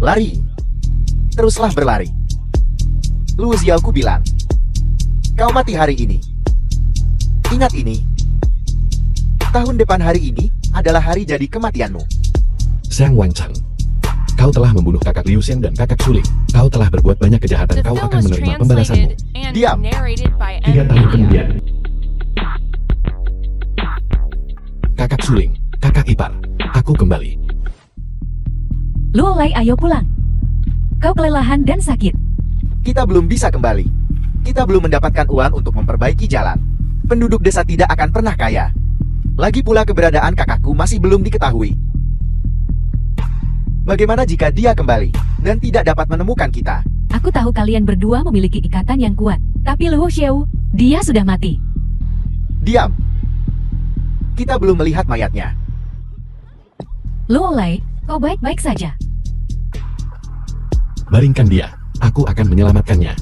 Lari. Teruslah berlari. Luo Xiaoku bilang. Kau mati hari ini. Ingat ini. Tahun depan hari ini adalah hari jadi kematianmu. Zhang Wancheng, kau telah membunuh kakak Liu Xian dan kakak Suling. Kau telah berbuat banyak kejahatan. Kau akan menerima pembalasanmu. Diam. 3 tahun kemudian. Kakak Suling, kakak ipar, aku kembali. Luo Lei, ayo pulang. Kau kelelahan dan sakit. Kita belum bisa kembali. Kita belum mendapatkan uang untuk memperbaiki jalan. Penduduk desa tidak akan pernah kaya. Lagi pula keberadaan kakakku masih belum diketahui. Bagaimana jika dia kembali dan tidak dapat menemukan kita? Aku tahu kalian berdua memiliki ikatan yang kuat. Tapi Luo Xiao, dia sudah mati. Diam. Kita belum melihat mayatnya. Luo Lei, kau baik-baik saja. Baringkan dia, aku akan menyelamatkannya.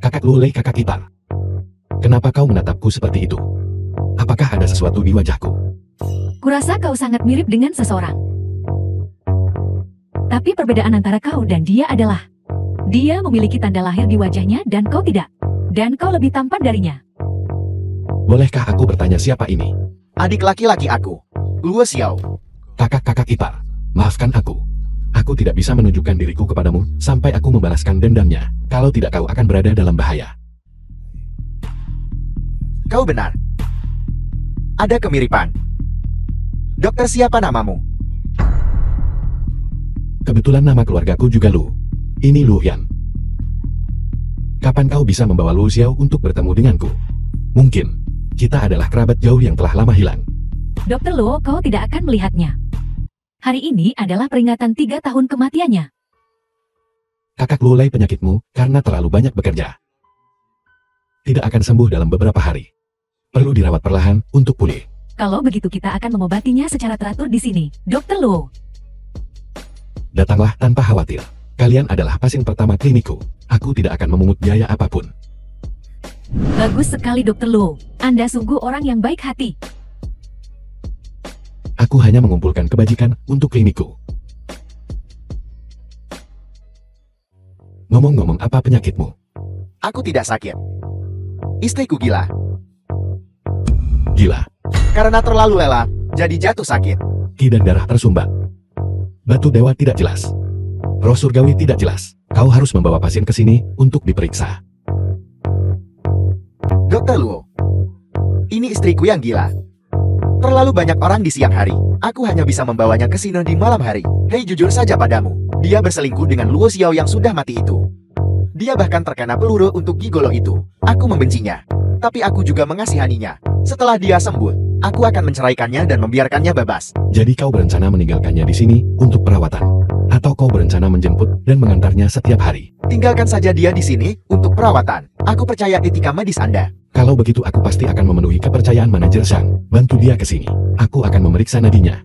Kakak Luo Lei, kakak ipar. Kenapa kau menatapku seperti itu? Apakah ada sesuatu di wajahku? Kurasa kau sangat mirip dengan seseorang. Tapi perbedaan antara kau dan dia adalah dia memiliki tanda lahir di wajahnya dan kau tidak. Dan kau lebih tampan darinya. Bolehkah aku bertanya siapa ini? Adik laki-laki aku, Luo Xiao. Kakak-kakak ipar, maafkan aku. Aku tidak bisa menunjukkan diriku kepadamu sampai aku membalaskan dendamnya. Kalau tidak kau akan berada dalam bahaya. Kau benar. Ada kemiripan. Dokter, siapa namamu? Kebetulan nama keluargaku juga Lu. Ini Lu Yan. Kapan kau bisa membawa Luo Xiao untuk bertemu denganku? Mungkin kita adalah kerabat jauh yang telah lama hilang. Dokter Luo, kau tidak akan melihatnya. Hari ini adalah peringatan 3 tahun kematiannya. Kakak Luo Lei, penyakitmu karena terlalu banyak bekerja. Tidak akan sembuh dalam beberapa hari. Perlu dirawat perlahan untuk pulih. Kalau begitu kita akan mengobatinya secara teratur di sini, Dokter Luo. Datanglah tanpa khawatir. Kalian adalah pasien pertama klinikku. Aku tidak akan memungut biaya apapun. Bagus sekali Dokter Luo. Anda sungguh orang yang baik hati. Aku hanya mengumpulkan kebajikan untuk klinikku. Ngomong-ngomong, apa penyakitmu? Aku tidak sakit. Istriku gila. Gila. Karena terlalu lelah, jadi jatuh sakit. Ki dan darah tersumbat. Batu dewa tidak jelas. Roh surgawi tidak jelas. Kau harus membawa pasien ke sini untuk diperiksa. Dokter Luo, ini istriku yang gila. Terlalu banyak orang di siang hari. Aku hanya bisa membawanya ke sini di malam hari. Hei, jujur saja padamu. Dia berselingkuh dengan Luo Xiao yang sudah mati itu. Dia bahkan terkena peluru untuk gigolo itu. Aku membencinya. Tapi aku juga mengasihaninya. Setelah dia sembuh, aku akan menceraikannya dan membiarkannya bebas. Jadi kau berencana meninggalkannya di sini untuk perawatan? Atau kau berencana menjemput dan mengantarnya setiap hari? Tinggalkan saja dia di sini untuk perawatan. Aku percaya etika medis Anda. Kalau begitu aku pasti akan memenuhi kepercayaan manajer Shang. Bantu dia ke sini. Aku akan memeriksa nadinya.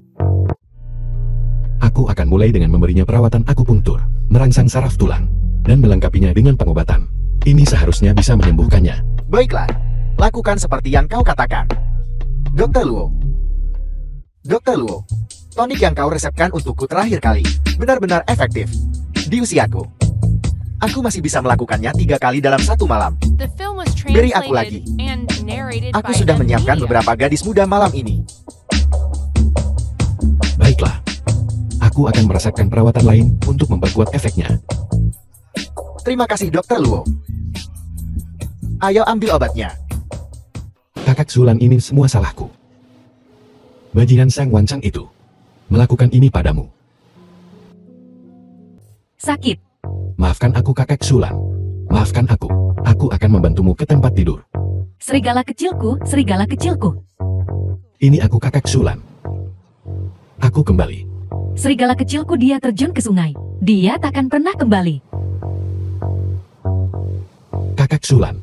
Aku akan mulai dengan memberinya perawatan akupunktur, merangsang saraf tulang, dan melengkapinya dengan pengobatan. Ini seharusnya bisa menyembuhkannya. Baiklah, lakukan seperti yang kau katakan. Dokter Luo. Dokter Luo, tonik yang kau resepkan untukku terakhir kali benar-benar efektif. Di usiaku, aku masih bisa melakukannya 3 kali dalam 1 malam. Beri aku lagi. Aku sudah menyiapkan beberapa gadis muda malam ini. Baiklah. Aku akan merasakan perawatan lain untuk memperkuat efeknya. Terima kasih Dokter Luo. Ayo ambil obatnya. Kakak Sulan, ini semua salahku. Bajingan Sang Wancang itu melakukan ini padamu. Sakit. Maafkan aku kakak Sulan. Maafkan aku. Aku akan membantumu ke tempat tidur. Serigala kecilku, serigala kecilku. Ini aku kakak Sulan. Aku kembali. Serigala kecilku, dia terjun ke sungai. Dia takkan pernah kembali. Kakak Sulan.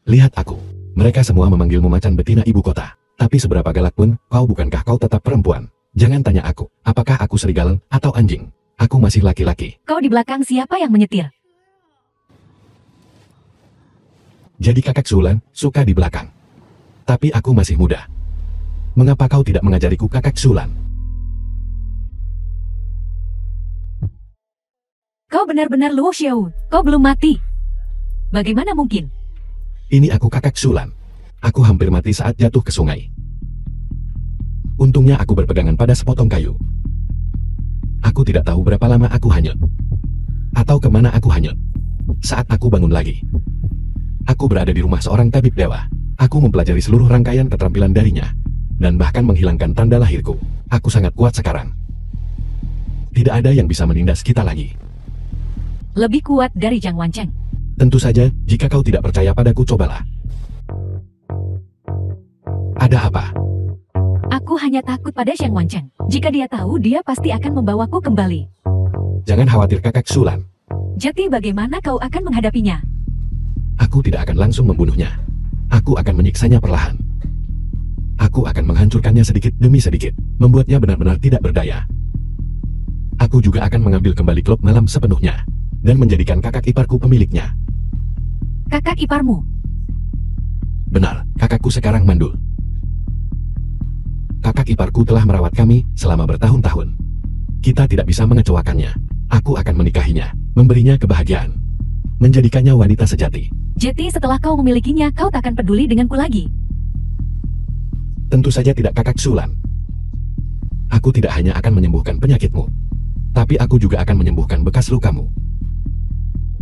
Lihat aku. Mereka semua memanggilmu macan betina ibu kota. Tapi seberapa galak pun, bukankah kau tetap perempuan? Jangan tanya aku, apakah aku serigala atau anjing. Aku masih laki-laki. Kau di belakang siapa yang menyetir? Jadi kakak Sulan suka di belakang. Tapi aku masih muda. Mengapa kau tidak mengajariku kakak Sulan? Kau benar-benar Luo Xiao. Kau belum mati. Bagaimana mungkin? Ini aku kakak Sulan. Aku hampir mati saat jatuh ke sungai. Untungnya aku berpegangan pada sepotong kayu. Aku tidak tahu berapa lama aku hanyut. Atau kemana aku hanyut. Saat aku bangun lagi. Aku berada di rumah seorang tabib dewa. Aku mempelajari seluruh rangkaian keterampilan darinya. Dan bahkan menghilangkan tanda lahirku. Aku sangat kuat sekarang. Tidak ada yang bisa menindas kita lagi. Lebih kuat dari Jiang Wancheng. Tentu saja, jika kau tidak percaya padaku, cobalah. Ada apa? Aku hanya takut pada Jiang Wancheng. Jika dia tahu, dia pasti akan membawaku kembali. Jangan khawatir kakak Sulan. Jadi bagaimana kau akan menghadapinya? Aku tidak akan langsung membunuhnya. Aku akan menyiksanya perlahan. Aku akan menghancurkannya sedikit demi sedikit, membuatnya benar-benar tidak berdaya. Aku juga akan mengambil kembali klub malam sepenuhnya, dan menjadikan kakak iparku pemiliknya. Kakak iparmu? Benar, kakakku sekarang mandul. Kakak iparku telah merawat kami selama bertahun-tahun. Kita tidak bisa mengecewakannya. Aku akan menikahinya, memberinya kebahagiaan, menjadikannya wanita sejati. Jadi setelah kau memilikinya, kau takkan peduli denganku lagi. Tentu saja tidak kakak Sulan. Aku tidak hanya akan menyembuhkan penyakitmu, tapi aku juga akan menyembuhkan bekas lukamu.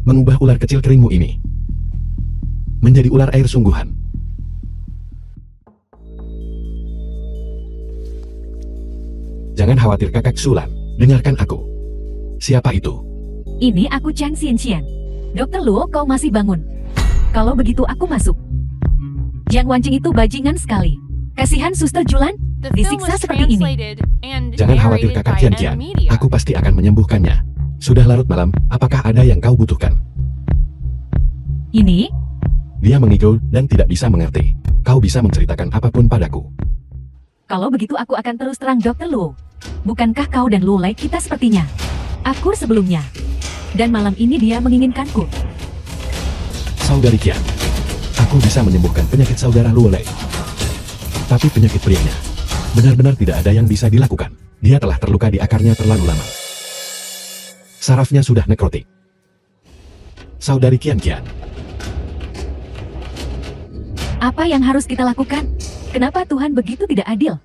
Mengubah ular kecil keringmu ini menjadi ular air sungguhan. Jangan khawatir kakak Sulan, dengarkan aku. Siapa itu? Ini aku Chang Xianxian. Dokter Luo, kau masih bangun. Kalau begitu aku masuk. Jiang Wancheng itu bajingan sekali. Kasihan Suster Julan, disiksa seperti ini. Jangan khawatir kakak Tian-Tian, aku pasti akan menyembuhkannya. Sudah larut malam, apakah ada yang kau butuhkan? Ini? Dia mengigau dan tidak bisa mengerti. Kau bisa menceritakan apapun padaku. Kalau begitu aku akan terus terang Dokter Luo. Bukankah kau dan Luo Lei kita sepertinya akur sebelumnya? Dan malam ini dia menginginkanku. Saudari Qian, aku bisa menyembuhkan penyakit saudara Luo Lei. Tapi penyakit prianya, benar-benar tidak ada yang bisa dilakukan. Dia telah terluka di akarnya terlalu lama. Sarafnya sudah nekrotik. Saudari Qian. Apa yang harus kita lakukan? Kenapa Tuhan begitu tidak adil?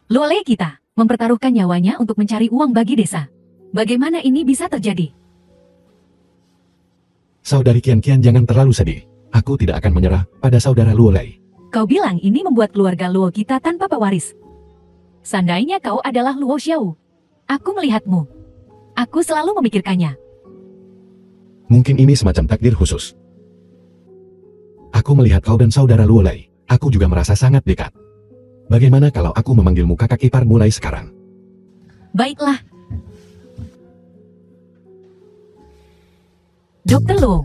Luo Lei kita mempertaruhkan nyawanya untuk mencari uang bagi desa. Bagaimana ini bisa terjadi? Saudari Qian jangan terlalu sedih. Aku tidak akan menyerah pada saudara Luo Lei. Kau bilang ini membuat keluarga Luo kita tanpa pewaris. Seandainya kau adalah Luo Xiao, aku melihatmu. Aku selalu memikirkannya. Mungkin ini semacam takdir khusus. Aku melihat kau dan saudara Luo Lei. Aku juga merasa sangat dekat. Bagaimana kalau aku memanggilmu kakak ipar mulai sekarang? Baiklah. Dokter Luo,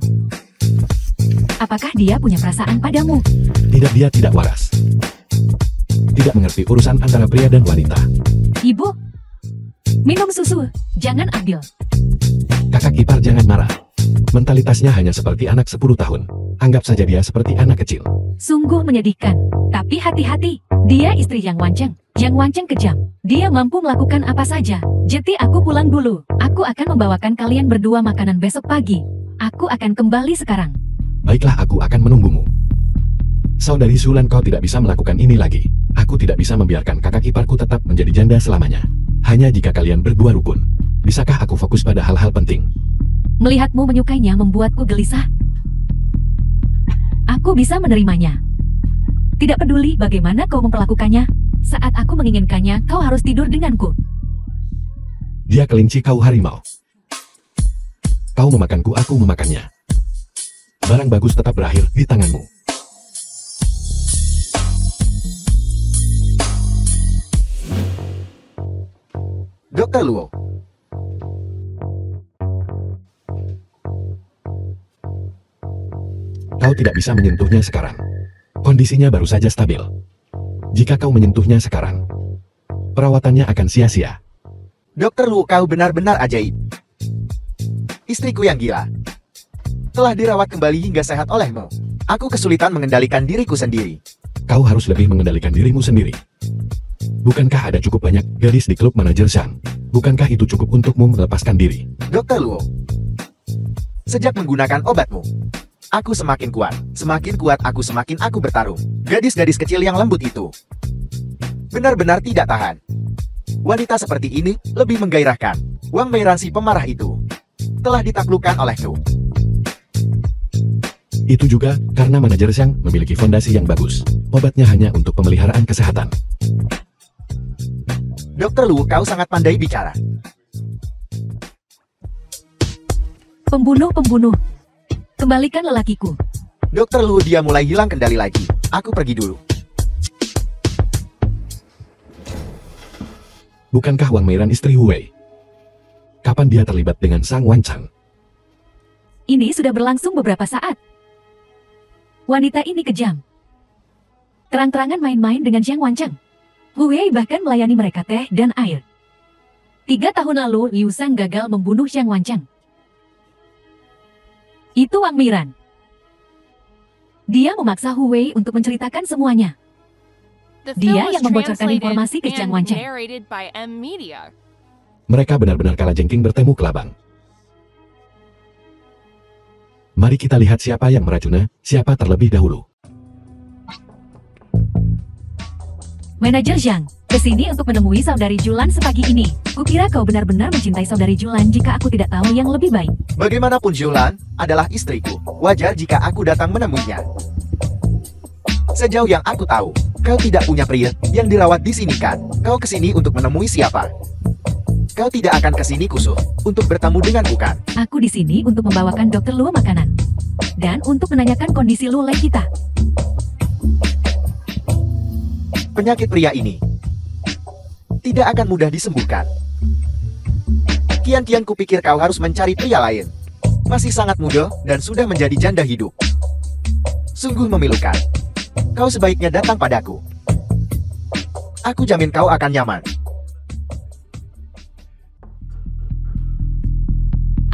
apakah dia punya perasaan padamu? Tidak, dia tidak waras. Tidak mengerti urusan antara pria dan wanita. Ibu, minum susu, jangan ambil. Kakak ipar jangan marah. Mentalitasnya hanya seperti anak 10 tahun. Anggap saja dia seperti anak kecil. Sungguh menyedihkan. Tapi hati-hati, dia istri Jiang Wancheng. Jiang Wancheng kejam. Dia mampu melakukan apa saja. Jadi aku pulang dulu. Aku akan membawakan kalian berdua makanan besok pagi. Aku akan kembali sekarang. Baiklah, aku akan menunggumu. Saudari Sulan, kau tidak bisa melakukan ini lagi. Aku tidak bisa membiarkan kakak iparku tetap menjadi janda selamanya. Hanya jika kalian berdua rukun. Bisakah aku fokus pada hal-hal penting? Melihatmu menyukainya membuatku gelisah. Aku bisa menerimanya. Tidak peduli bagaimana kau memperlakukannya. Saat aku menginginkannya, kau harus tidur denganku. Dia kelinci, kau harimau. Kau memakanku, aku memakannya. Barang bagus tetap berakhir di tanganmu. Dokter Luo, kau tidak bisa menyentuhnya sekarang. Kondisinya baru saja stabil. Jika kau menyentuhnya sekarang, perawatannya akan sia-sia. Dokter Lu, kau benar-benar ajaib. Istriku yang gila telah dirawat kembali hingga sehat olehmu. Aku kesulitan mengendalikan diriku sendiri. Kau harus lebih mengendalikan dirimu sendiri. Bukankah ada cukup banyak gadis di klub manajer Shang? Bukankah itu cukup untukmu melepaskan diri? Dokter Luo, sejak menggunakan obatmu, aku semakin kuat. Semakin kuat aku, semakin aku bertarung. Gadis-gadis kecil yang lembut itu benar-benar tidak tahan. Wanita seperti ini lebih menggairahkan. Wang Meiran si pemarah itu telah ditaklukkan olehku. Itu juga karena manajer Shang memiliki fondasi yang bagus. Obatnya hanya untuk pemeliharaan kesehatan. Dokter Lu, kau sangat pandai bicara. Pembunuh. Kembalikan lelakiku. Dokter Lu, dia mulai hilang kendali lagi. Aku pergi dulu. Bukankah Wang Meiran istri Huwei? Kapan dia terlibat dengan Sang Wancheng? Ini sudah berlangsung beberapa saat. Wanita ini kejam. Terang-terangan main-main dengan Jiang Wancheng. Huwei bahkan melayani mereka teh dan air. 3 tahun lalu, Liu Sang gagal membunuh Jiang Wancheng. Itu Wang Meiran. Dia memaksa Huwei untuk menceritakan semuanya. Dia yang membocorkan informasi ke Jiang Wancheng. Mereka benar-benar kalah jengking bertemu kelabang. Mari kita lihat siapa yang meracunnya, siapa terlebih dahulu. Manajer Zhang, kesini untuk menemui saudari Julan sepagi ini. Kukira kau benar-benar mencintai saudari Julan jika aku tidak tahu yang lebih baik. Bagaimanapun Julan adalah istriku. Wajar jika aku datang menemuinya. Sejauh yang aku tahu, kau tidak punya pria yang dirawat di sini kan? Kau kesini untuk menemui siapa? Kau tidak akan kesini khusus untuk bertemu dengan bukan? Aku di sini untuk membawakan Dokter Luo makanan. Dan untuk menanyakan kondisi Lulei kita. Penyakit pria ini tidak akan mudah disembuhkan. Kian-kian kupikir kau harus mencari pria lain. Masih sangat muda dan sudah menjadi janda hidup. Sungguh memilukan. Kau sebaiknya datang padaku. Aku jamin kau akan nyaman.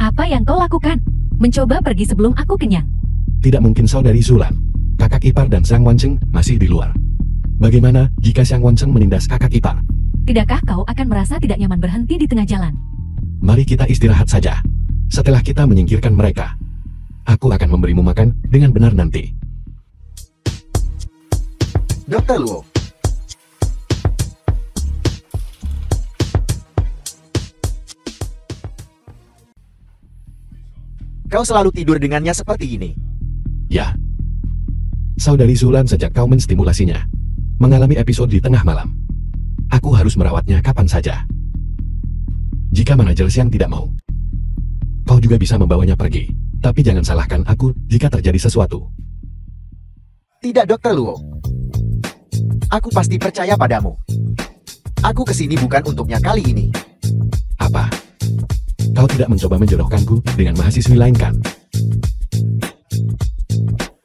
Apa yang kau lakukan? Mencoba pergi sebelum aku kenyang. Tidak mungkin saudari Zulan. Kakak ipar dan Sang Wancheng masih di luar. Bagaimana jika Sang Wancheng menindas kakak ipar? Tidakkah kau akan merasa tidak nyaman berhenti di tengah jalan? Mari kita istirahat saja. Setelah kita menyingkirkan mereka, aku akan memberimu makan dengan benar nanti. Dokter Luo. Kau selalu tidur dengannya seperti ini. Ya. Saudari Zulan sejak kau menstimulasinya mengalami episode di tengah malam. Aku harus merawatnya kapan saja. Jika manajer Siang tidak mau, kau juga bisa membawanya pergi. Tapi jangan salahkan aku jika terjadi sesuatu. Tidak, Dokter Luo. Aku pasti percaya padamu. Aku kesini bukan untuknya kali ini. Apa? Kau tidak mencoba menjodohkanku dengan mahasiswi lain kan?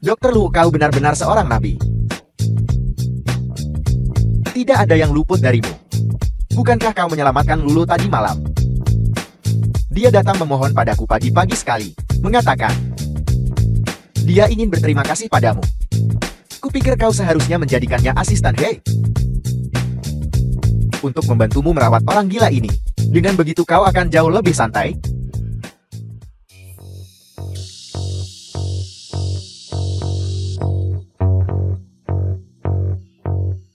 Dokter Luo, kau benar-benar seorang nabi. Tidak ada yang luput darimu. Bukankah kau menyelamatkan Lulu tadi malam? Dia datang memohon padaku pagi-pagi sekali, mengatakan dia ingin berterima kasih padamu. Kupikir kau seharusnya menjadikannya asisten, hei, untuk membantumu merawat orang gila ini. Dengan begitu kau akan jauh lebih santai.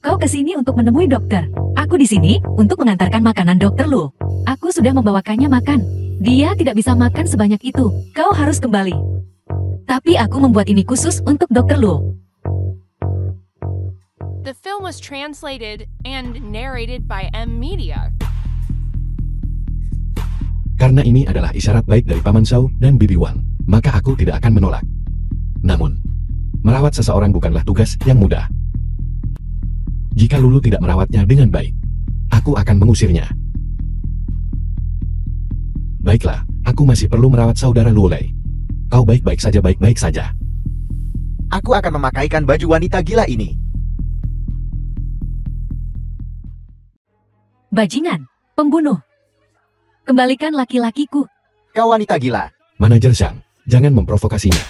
Kau kesini untuk menemui dokter. Aku di sini untuk mengantarkan makanan Dokter Luo. Aku sudah membawakannya makan. Dia tidak bisa makan sebanyak itu. Kau harus kembali. Tapi aku membuat ini khusus untuk Dokter Luo. The film was translated and narrated by M Media. Karena ini adalah isyarat baik dari Paman Shao dan Bibi Wang, maka aku tidak akan menolak. Namun, merawat seseorang bukanlah tugas yang mudah. Jika Lulu tidak merawatnya dengan baik, aku akan mengusirnya. Baiklah, aku masih perlu merawat saudara Lulei. Kau baik-baik saja, baik-baik saja. Aku akan memakaikan baju wanita gila ini. Bajingan, pembunuh. Kembalikan laki-lakiku. Kau wanita gila. Manajer Zhang, jangan memprovokasinya.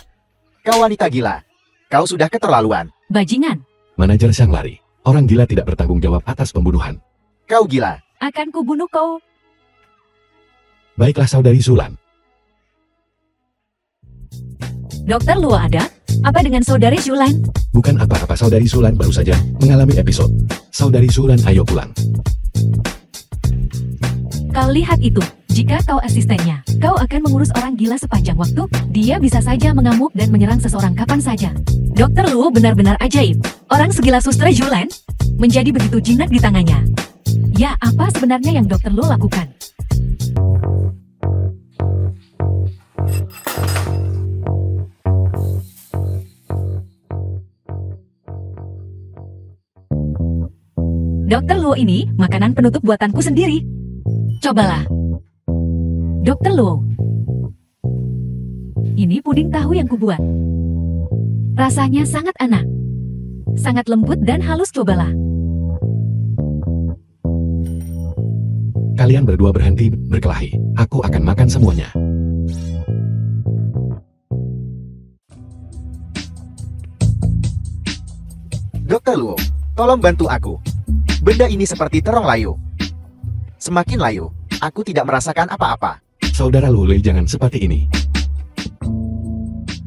Kau wanita gila. Kau sudah keterlaluan. Bajingan. Manajer Zhang lari. Orang gila tidak bertanggung jawab atas pembunuhan. Kau gila. Akan kubunuh kau. Baiklah saudari Sulan. Dokter Luo ada? Apa dengan saudari Shulan? Bukan apa-apa, saudari Sulan baru saja mengalami episode. Saudari Sulan, ayo pulang. Kau lihat itu. Jika kau asistennya, kau akan mengurus orang gila sepanjang waktu. Dia bisa saja mengamuk dan menyerang seseorang kapan saja. Dokter Luo benar-benar ajaib. Orang segila suster Shulan menjadi begitu jinak di tangannya. Ya, apa sebenarnya yang Dokter Luo lakukan? Dokter Luo ini makanan penutup buatanku sendiri. Cobalah. Dokter Luo. Ini puding tahu yang kubuat. Rasanya sangat enak. Sangat lembut dan halus, cobalah. Kalian berdua berhenti berkelahi. Aku akan makan semuanya. Dokter Luo, tolong bantu aku. Benda ini seperti terong layu. Semakin layu, aku tidak merasakan apa-apa. Saudara Lule, jangan seperti ini.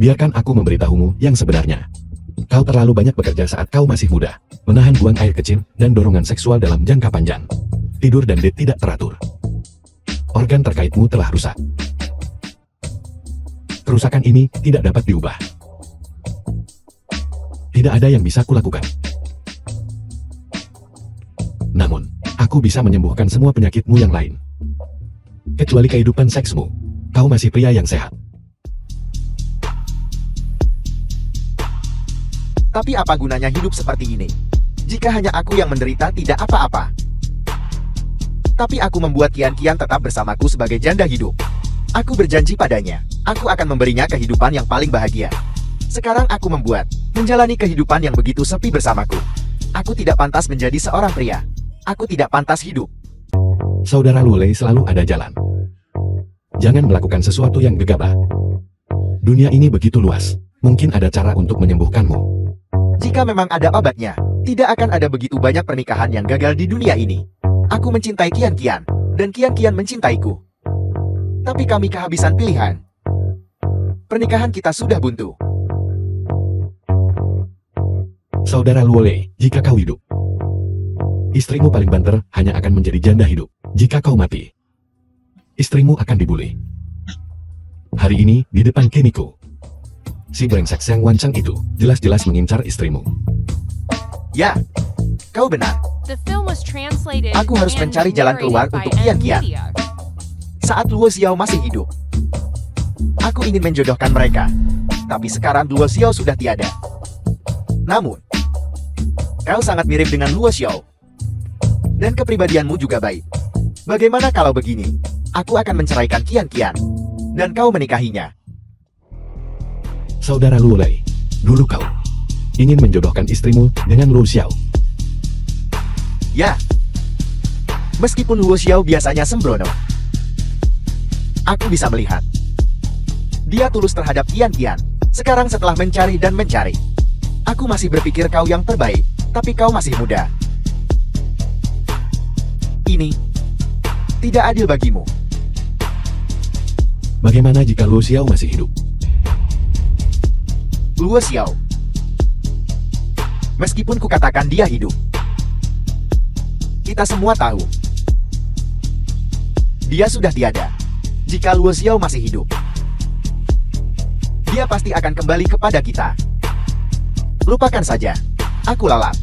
Biarkan aku memberitahumu yang sebenarnya. Kau terlalu banyak bekerja saat kau masih muda. Menahan buang air kecil dan dorongan seksual dalam jangka panjang. Tidur dan date tidak teratur. Organ terkaitmu telah rusak. Kerusakan ini tidak dapat diubah. Tidak ada yang bisa kulakukan. Namun, aku bisa menyembuhkan semua penyakitmu yang lain. Kecuali kehidupan seksmu. Kau masih pria yang sehat. Tapi apa gunanya hidup seperti ini? Jika hanya aku yang menderita tidak apa-apa. Tapi aku membuat Kian-Kian tetap bersamaku sebagai janda hidup. Aku berjanji padanya, aku akan memberinya kehidupan yang paling bahagia. Sekarang aku menjalani kehidupan yang begitu sepi bersamaku. Aku tidak pantas menjadi seorang pria. Aku tidak pantas hidup. Saudara Lule selalu ada jalan. Jangan melakukan sesuatu yang gegabah. Dunia ini begitu luas. Mungkin ada cara untuk menyembuhkanmu. Jika memang ada obatnya, tidak akan ada begitu banyak pernikahan yang gagal di dunia ini. Aku mencintai Kian-Kian, dan Kian-Kian mencintaiku. Tapi kami kehabisan pilihan. Pernikahan kita sudah buntu. Saudara Lule, jika kau hidup, istrimu paling banter hanya akan menjadi janda hidup. Jika kau mati, istrimu akan dibuli. Hari ini, di depan Kimiko, si brengsek Zhang Wancheng itu jelas-jelas mengincar istrimu. Ya, kau benar. The film was translated Aku harus and mencari jalan keluar narrated by untuk Kian-Kian. M-Media. Saat Luo Xiao masih hidup, aku ingin menjodohkan mereka. Tapi sekarang Luo Xiao sudah tiada. Namun, kau sangat mirip dengan Luo Xiao. Dan kepribadianmu juga baik. Bagaimana kalau begini? Aku akan menceraikan Kian-Kian. Dan kau menikahinya. Saudara Lule, dulu kau ingin menjodohkan istrimu dengan Luo Xiao. Ya. Meskipun Luo Xiao biasanya sembrono, aku bisa melihat dia tulus terhadap Kian-Kian. Sekarang setelah mencari dan mencari, aku masih berpikir kau yang terbaik. Tapi kau masih muda. Ini tidak adil bagimu. Bagaimana jika Luo Xiao masih hidup? Luo Xiao, meskipun kukatakan dia hidup, kita semua tahu dia sudah tiada. Jika Luo Xiao masih hidup, dia pasti akan kembali kepada kita. Lupakan saja. Aku lalap.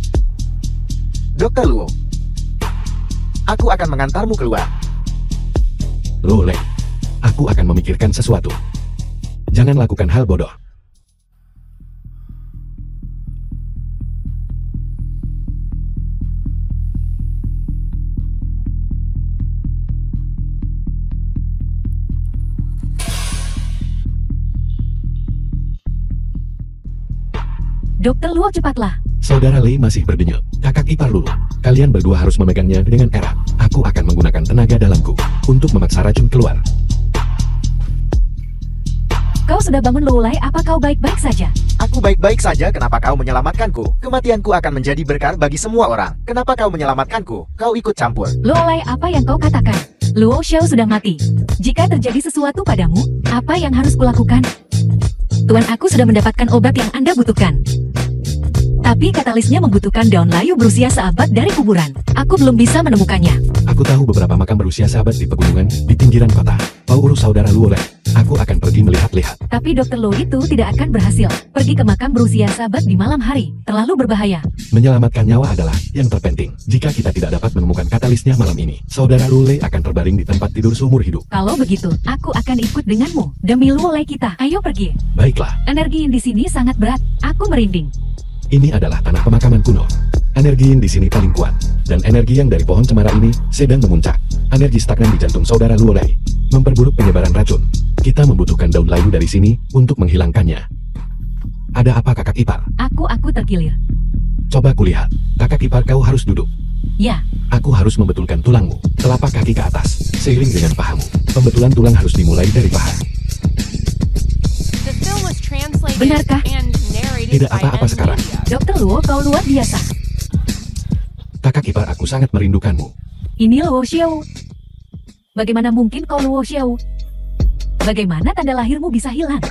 Dokter Luo, aku akan mengantarmu keluar. Lule, aku akan memikirkan sesuatu. Jangan lakukan hal bodoh. Dokter Luo, cepatlah. Saudara Lei masih berdenyut. Kakak ipar Lulu. Kalian berdua harus memegangnya dengan erat. Apa? Aku akan menggunakan tenaga dalamku untuk memaksa racun keluar. Kau sudah bangun, Luolai? Apa kau baik-baik saja? Aku baik-baik saja, kenapa kau menyelamatkanku? Kematianku akan menjadi berkah bagi semua orang. Kenapa kau menyelamatkanku? Kau ikut campur. Luolai, apa yang kau katakan? Luo Xiao sudah mati. Jika terjadi sesuatu padamu, apa yang harus kulakukan? Tuan, aku sudah mendapatkan obat yang Anda butuhkan. Tapi katalisnya membutuhkan daun layu berusia seabad dari kuburan. Aku belum bisa menemukannya. Aku tahu beberapa makam berusia seabad di pegunungan di pinggiran kota. Kau urus saudara Luolai. Aku akan pergi melihat-lihat. Tapi Dr. Luo itu tidak akan berhasil. Pergi ke makam berusia seabad di malam hari. Terlalu berbahaya. Menyelamatkan nyawa adalah yang terpenting. Jika kita tidak dapat menemukan katalisnya malam ini, saudara Luolai akan terbaring di tempat tidur seumur hidup. Kalau begitu, aku akan ikut denganmu. Demi Luolai kita, ayo pergi. Baiklah, Energi di sini sangat berat. Aku merinding. ini adalah tanah pemakaman kuno. Energi yang di sini paling kuat, dan energi yang dari pohon cemara ini sedang memuncak. Energi stagnan di jantung saudara Luolai memperburuk penyebaran racun. Kita membutuhkan daun layu dari sini untuk menghilangkannya. Ada apa, kakak ipar? Aku terkilir. Coba kulihat. Kakak ipar, kau harus duduk. Ya, Aku harus membetulkan tulangmu, telapak kaki ke atas, seiring dengan pahamu. Pembetulan tulang harus dimulai dari paha. The film was translated Benarkah? and narrated Tidak by apa-apa sekarang. M-Media. Dr. Luo, kau luar biasa. Kakak ipar, aku sangat merindukanmu. Ini Luo Xiao. Bagaimana mungkin kau Luo Xiao? Bagaimana tanda lahirmu bisa hilang?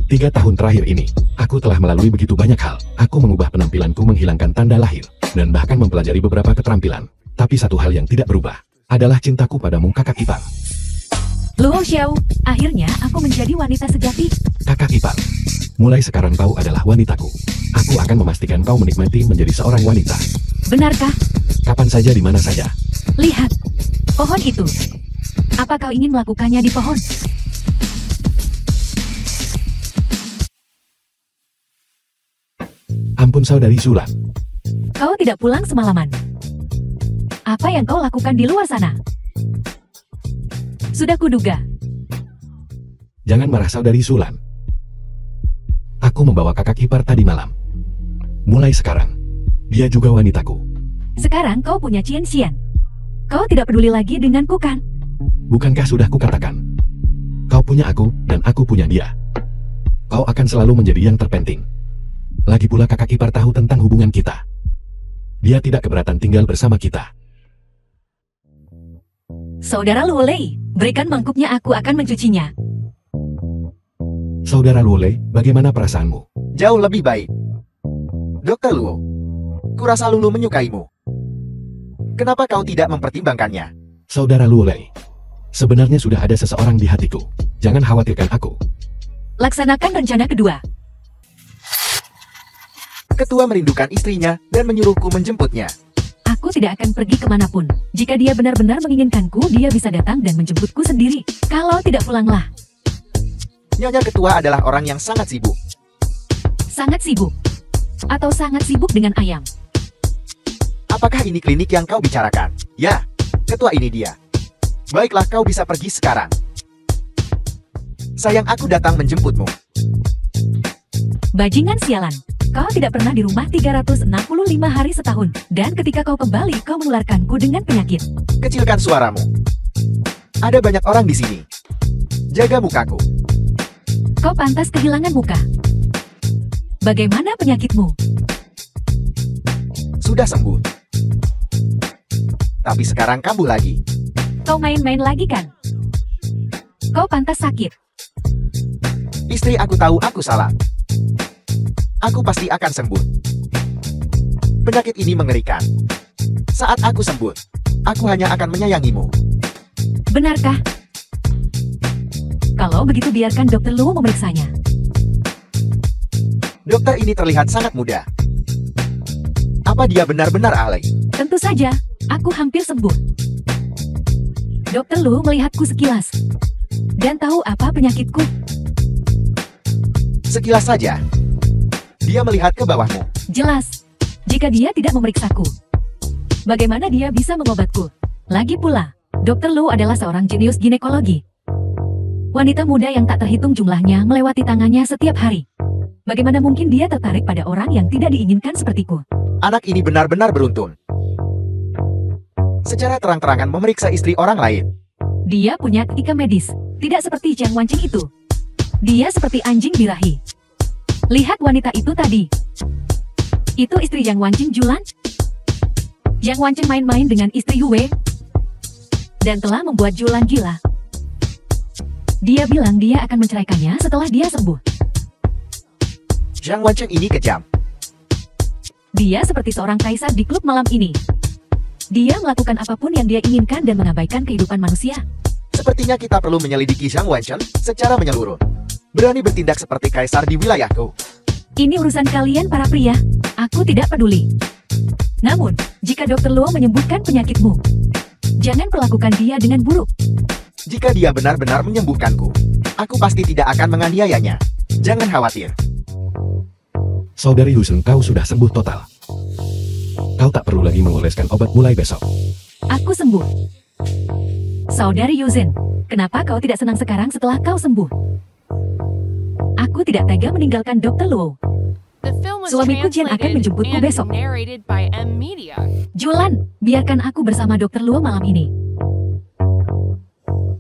3 tahun terakhir ini, aku telah melalui begitu banyak hal. Aku mengubah penampilanku menghilangkan tanda lahir, dan bahkan mempelajari beberapa keterampilan. Tapi satu hal yang tidak berubah, adalah cintaku padamu, kakak ipar. Luo Xiao, akhirnya aku menjadi wanita sejati. Kakak ipar, mulai sekarang kau adalah wanitaku. Aku akan memastikan kau menikmati menjadi seorang wanita. Benarkah? Kapan saja, di mana saja. Lihat, pohon itu. Apa kau ingin melakukannya di pohon? Ampun saudari Sulan, Kau tidak pulang semalaman. Apa yang kau lakukan di luar sana? Sudah kuduga. jangan marah saudari Sulan. Aku membawa kakak ipar tadi malam. Mulai sekarang, dia juga wanitaku. Sekarang kau punya Qian Xian. Kau tidak peduli lagi denganku kan? Bukankah sudah kukatakan? Kau punya aku, dan aku punya dia. Kau akan selalu menjadi yang terpenting. Lagi pula kakak ipar tahu tentang hubungan kita. Dia tidak keberatan tinggal bersama kita. Saudara Luolei, berikan mangkuknya, aku akan mencucinya. Saudara Luolei, bagaimana perasaanmu? Jauh lebih baik. Dr. Luo, kurasa Lulu menyukaimu. Kenapa kau tidak mempertimbangkannya? Saudara Luolei, sebenarnya sudah ada seseorang di hatiku. Jangan khawatirkan aku. Laksanakan rencana kedua. Ketua merindukan istrinya dan menyuruhku menjemputnya. Aku tidak akan pergi kemanapun. Jika dia benar-benar menginginkanku, dia bisa datang dan menjemputku sendiri. Kalau tidak, pulanglah. Nyonya Ketua adalah orang yang sangat sibuk. Sangat sibuk. Atau sangat sibuk dengan ayam. Apakah ini klinik yang kau bicarakan? Ya, Ketua, ini dia. Baiklah, kau bisa pergi sekarang. Sayang, aku datang menjemputmu. Bajingan sialan. Kau tidak pernah di rumah 365 hari setahun. Dan ketika kau kembali, kau menularkanku dengan penyakit. Kecilkan suaramu. Ada banyak orang di sini. Jaga mukaku. Kau pantas kehilangan muka. Bagaimana penyakitmu? Sudah sembuh. Tapi sekarang kambuh lagi. Kau main-main lagi kan? Kau pantas sakit. Istri, aku tahu aku salah. Aku pasti akan sembuh. Penyakit ini mengerikan. Saat aku sembuh, aku hanya akan menyayangimu. Benarkah? Kalau begitu, biarkan Dr. Luo memeriksanya. Dokter ini terlihat sangat muda. Apa dia benar-benar ahli? Tentu saja, aku hampir sembuh. Dr. Luo melihatku sekilas. Dan tahu apa penyakitku? Sekilas saja. Dia melihat ke bawahmu. Jelas. Jika dia tidak memeriksaku, bagaimana dia bisa mengobatku? Lagi pula, Dr. Luo adalah seorang jenius ginekologi. Wanita muda yang tak terhitung jumlahnya melewati tangannya setiap hari. Bagaimana mungkin dia tertarik pada orang yang tidak diinginkan sepertiku? Anak ini benar-benar beruntun. secara terang-terangan memeriksa istri orang lain. Dia punya etika medis, tidak seperti Jiang Wancheng itu. Dia seperti anjing birahi. Lihat wanita itu tadi. Itu istri Jiang Wancheng, Julan. Jiang Wancheng main-main dengan istri Yue dan telah membuat Julan gila. Dia bilang dia akan menceraikannya setelah dia sembuh. Jiang Wancheng ini kejam. Dia seperti seorang kaisar di klub malam ini. Dia melakukan apapun yang dia inginkan dan mengabaikan kehidupan manusia. Sepertinya kita perlu menyelidiki Jiang Wancheng secara menyeluruh. Berani bertindak seperti kaisar di wilayahku. Ini urusan kalian para pria. Aku tidak peduli. Namun, jika Dr. Luo menyembuhkan penyakitmu, jangan perlakukan dia dengan buruk. Jika dia benar-benar menyembuhkanku, aku pasti tidak akan menganiayanya. Jangan khawatir. Saudari Yusen, kau sudah sembuh total. Kau tak perlu lagi mengoleskan obat mulai besok. Aku sembuh. Saudari Yuzen, kenapa kau tidak senang sekarang setelah kau sembuh? Aku tidak tega meninggalkan Dr. Luo. The film was Suamiku Jian akan translated menjemputku and besok. narrated by M Media. Julan, biarkan aku bersama Dr. Luo malam ini.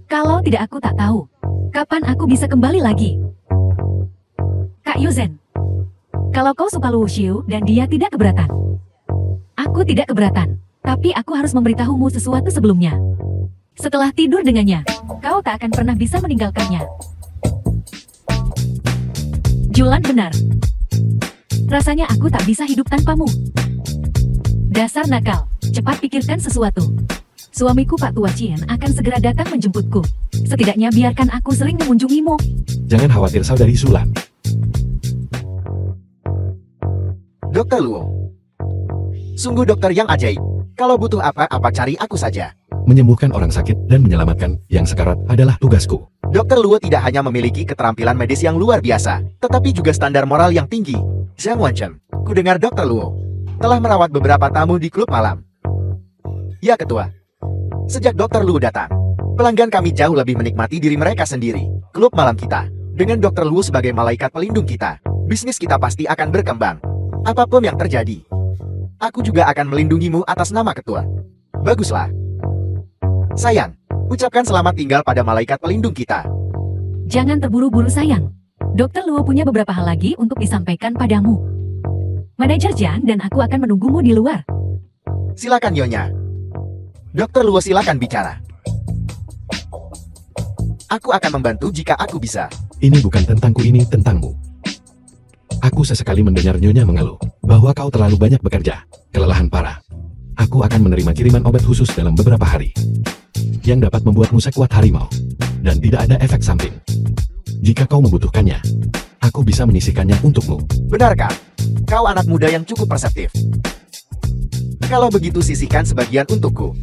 Kalau tidak, aku tak tahu kapan aku bisa kembali lagi. Kak Yuzen, kalau kau suka Luo Xiu dan dia tidak keberatan, aku tidak keberatan. Tapi aku harus memberitahumu sesuatu sebelumnya. Setelah tidur dengannya, kau tak akan pernah bisa meninggalkannya. Julan benar. Rasanya aku tak bisa hidup tanpamu. Dasar nakal, cepat pikirkan sesuatu. Suamiku Pak Tua Chien akan segera datang menjemputku. Setidaknya biarkan aku sering mengunjungimu. Jangan khawatir, Saudari Sulan. Dr. Luo. Sungguh dokter yang ajaib. Kalau butuh apa-apa cari aku saja. Menyembuhkan orang sakit dan menyelamatkan yang sekarat adalah tugasku. Dr. Luo tidak hanya memiliki keterampilan medis yang luar biasa, tetapi juga standar moral yang tinggi. Jiang Wancheng, ku dengar Dr. Luo telah merawat beberapa tamu di klub malam. Ya Ketua, sejak Dr. Luo datang, pelanggan kami jauh lebih menikmati diri mereka sendiri. Klub malam kita, dengan Dr. Luo sebagai malaikat pelindung kita, bisnis kita pasti akan berkembang. Apapun yang terjadi, aku juga akan melindungimu atas nama Ketua. Baguslah. Sayang, ucapkan selamat tinggal pada malaikat pelindung kita. Jangan terburu-buru sayang. Dr. Luo punya beberapa hal lagi untuk disampaikan padamu. Manajer Jiang dan aku akan menunggumu di luar. Silakan Nyonya. Dr. Luo silakan bicara. Aku akan membantu jika aku bisa. Ini bukan tentangku, ini tentangmu. Aku sesekali mendengar Nyonya mengeluh bahwa kau terlalu banyak bekerja, kelelahan parah. Aku akan menerima kiriman obat khusus dalam beberapa hari yang dapat membuatmu sekuat harimau dan tidak ada efek samping. Jika kau membutuhkannya, aku bisa menyisihkannya untukmu. Benarkah? Kau anak muda yang cukup perseptif. Kalau begitu sisihkan sebagian untukku.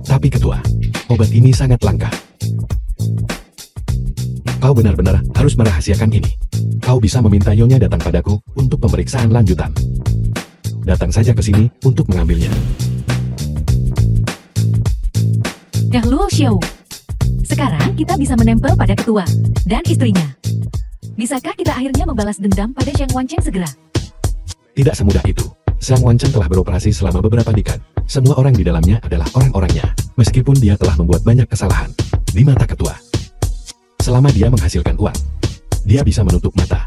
Tapi Ketua, obat ini sangat langka. Kau benar-benar harus merahasiakan ini. Kau bisa meminta Nyonya datang padaku untuk pemeriksaan lanjutan. Datang saja ke sini untuk mengambilnya. Luo Xiu. Sekarang kita bisa menempel pada ketua dan istrinya. Bisakah kita akhirnya membalas dendam pada Jiang Wancheng segera? Tidak semudah itu. Jiang Wancheng telah beroperasi selama beberapa dekade. Semua orang di dalamnya adalah orang-orangnya, meskipun dia telah membuat banyak kesalahan di mata ketua. Selama dia menghasilkan uang, dia bisa menutup mata.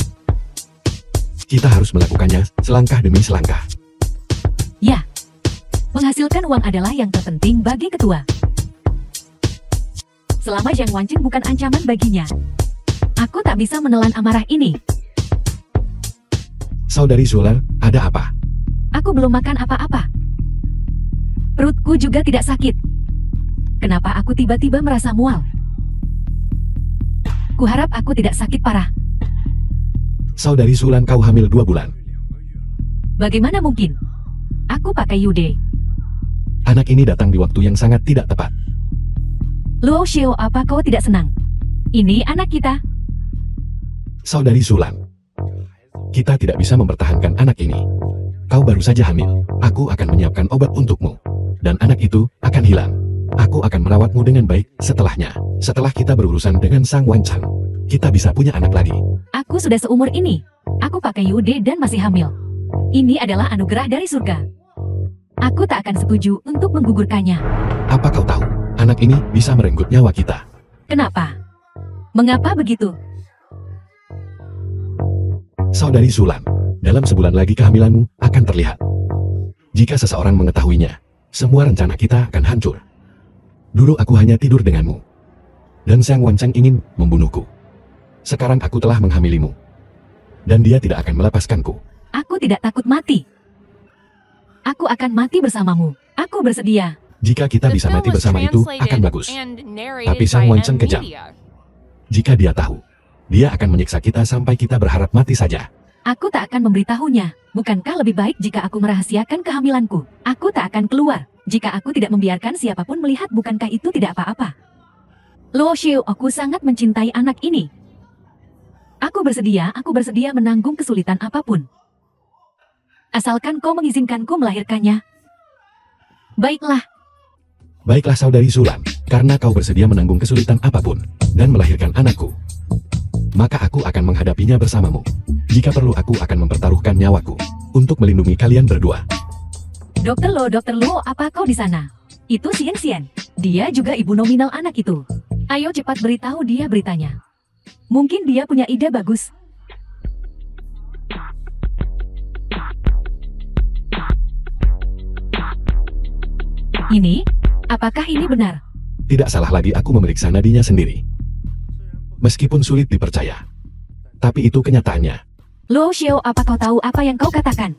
Kita harus melakukannya selangkah demi selangkah. Ya, menghasilkan uang adalah yang terpenting bagi ketua. Selama Jiang Wancheng bukan ancaman baginya, aku tak bisa menelan amarah ini. Saudari Zuler, ada apa? Aku belum makan apa-apa. Perutku juga tidak sakit. Kenapa aku tiba-tiba merasa mual? Kuharap aku tidak sakit parah. Saudari Zulan, kau hamil 2 bulan. Bagaimana mungkin? Aku pakai Yude. Anak ini datang di waktu yang sangat tidak tepat. Luo Xiu, apa kau tidak senang? Ini anak kita. Saudari Zulan, kita tidak bisa mempertahankan anak ini. Kau baru saja hamil. Aku akan menyiapkan obat untukmu. Dan anak itu akan hilang. Aku akan merawatmu dengan baik setelahnya. Setelah kita berurusan dengan Sang Wancheng, kita bisa punya anak lagi. Aku sudah seumur ini. Aku pakai Yude dan masih hamil. Ini adalah anugerah dari surga. Aku tak akan setuju untuk menggugurkannya. Apa kau tahu, anak ini bisa merenggut nyawa kita. Kenapa? Mengapa begitu? Saudari Zulan, dalam sebulan lagi kehamilanmu akan terlihat. Jika seseorang mengetahuinya, semua rencana kita akan hancur. Dulu aku hanya tidur denganmu. Dan Xiang Wancheng ingin membunuhku. Sekarang aku telah menghamilimu. Dan dia tidak akan melepaskanku. Aku tidak takut mati. Aku akan mati bersamamu. Aku bersedia. Jika kita The bisa film mati was bersama itu akan translated bagus. and narrated Tapi Xiang by Wancheng kejam. M-Media. Jika dia tahu, dia akan menyiksa kita sampai kita berharap mati saja. Aku tak akan memberitahunya. Bukankah lebih baik jika aku merahasiakan kehamilanku? Aku tak akan keluar. Jika aku tidak membiarkan siapapun melihat, bukankah itu tidak apa-apa? Luo Xiu, aku sangat mencintai anak ini. Aku bersedia menanggung kesulitan apapun. Asalkan kau mengizinkanku melahirkannya. Baiklah, Baiklah saudari Zulan, karena kau bersedia menanggung kesulitan apapun, dan melahirkan anakku. Maka aku akan menghadapinya bersamamu. Jika perlu aku akan mempertaruhkan nyawaku, untuk melindungi kalian berdua. Dokter Luo, apa kau di sana? Itu Xian. Dia juga ibu nominal anak itu. Ayo cepat beritahu dia beritanya. Mungkin dia punya ide bagus. Ini? Apakah ini benar? Tidak salah lagi aku memeriksa nadinya sendiri. Meskipun sulit dipercaya. Tapi itu kenyataannya. Luo Xiao, apa kau tahu apa yang kau katakan?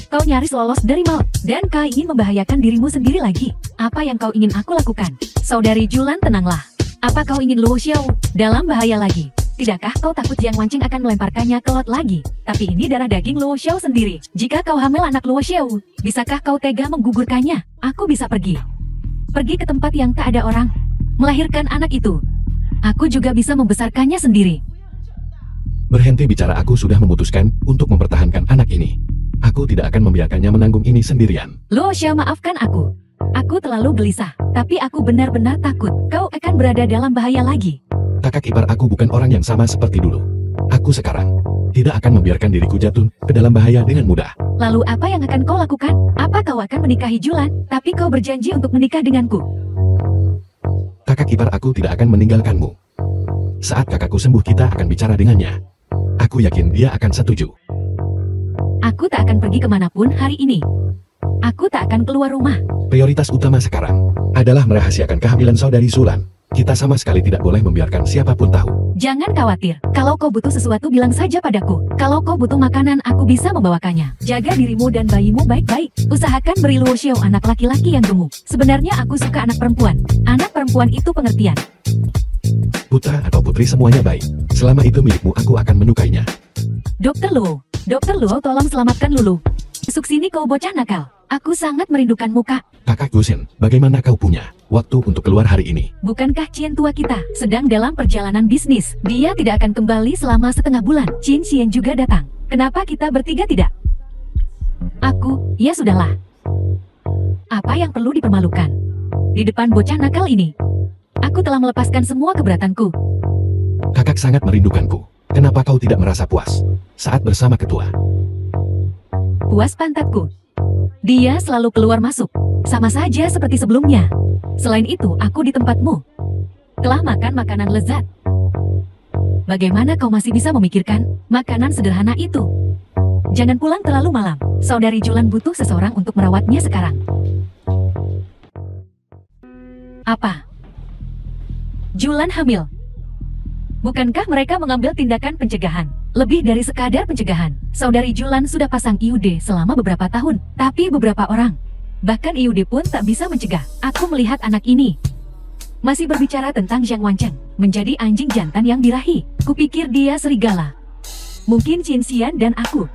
Kau nyaris lolos dari mal, dan kau ingin membahayakan dirimu sendiri lagi. Apa yang kau ingin aku lakukan? Saudari Julan, tenanglah. Apa kau ingin Luo Xiao dalam bahaya lagi? Tidakkah kau takut Jiang Wancheng akan melemparkannya ke laut lagi? Tapi ini darah daging Luo Xiao sendiri. Jika kau hamil anak Luo Xiao, bisakah kau tega menggugurkannya? Aku bisa pergi. Pergi ke tempat yang tak ada orang. Melahirkan anak itu. Aku juga bisa membesarkannya sendiri. Berhenti bicara, aku sudah memutuskan untuk mempertahankan anak ini. Aku tidak akan membiarkannya menanggung ini sendirian. Luo Xiao, maafkan aku. Aku terlalu gelisah, tapi aku benar-benar takut kau akan berada dalam bahaya lagi. Kakak ipar aku bukan orang yang sama seperti dulu. Aku sekarang tidak akan membiarkan diriku jatuh ke dalam bahaya dengan mudah. Lalu apa yang akan kau lakukan? Apa kau akan menikahi Julan, tapi kau berjanji untuk menikah denganku? Kakak ipar aku tidak akan meninggalkanmu. Saat kakakku sembuh kita akan bicara dengannya. Aku yakin dia akan setuju. Aku tak akan pergi kemanapun hari ini. Aku tak akan keluar rumah. Prioritas utama sekarang adalah merahasiakan kehamilan saudari Zulan. Kita sama sekali tidak boleh membiarkan siapapun tahu. Jangan khawatir. Kalau kau butuh sesuatu, bilang saja padaku. Kalau kau butuh makanan, aku bisa membawakannya. Jaga dirimu dan bayimu baik-baik. Usahakan beri Luo Xiao anak laki-laki yang gemuk. Sebenarnya aku suka anak perempuan. Anak perempuan itu pengertian. Putra atau putri semuanya baik. Selama itu milikmu, aku akan menyukainya. Dokter Luo, tolong selamatkan Lulu. Masuk sini kau bocah nakal. Aku sangat merindukan muka. Kakak Gusin, bagaimana kau punya waktu untuk keluar hari ini? Bukankah Cien tua kita sedang dalam perjalanan bisnis? Dia tidak akan kembali selama setengah bulan. Cien Xian juga datang. Kenapa kita bertiga tidak? Aku, ya sudahlah. Apa yang perlu dipermalukan? Di depan bocah nakal ini. Aku telah melepaskan semua keberatanku. Kakak sangat merindukanku. Kenapa kau tidak merasa puas saat bersama ketua? Puas pantatku. Dia selalu keluar masuk. Sama saja seperti sebelumnya. Selain itu, aku di tempatmu. Telah makan makanan lezat. Bagaimana kau masih bisa memikirkan makanan sederhana itu? Jangan pulang terlalu malam. Saudari Julan butuh seseorang untuk merawatnya sekarang. Apa? Julan hamil. Bukankah mereka mengambil tindakan pencegahan? Lebih dari sekadar pencegahan. Saudari Julan sudah pasang IUD selama beberapa tahun. Tapi beberapa orang, bahkan IUD pun tak bisa mencegah. Aku melihat anak ini masih berbicara tentang Jiang Wancheng menjadi anjing jantan yang birahi. Kupikir dia serigala. Mungkin Chin Xian dan aku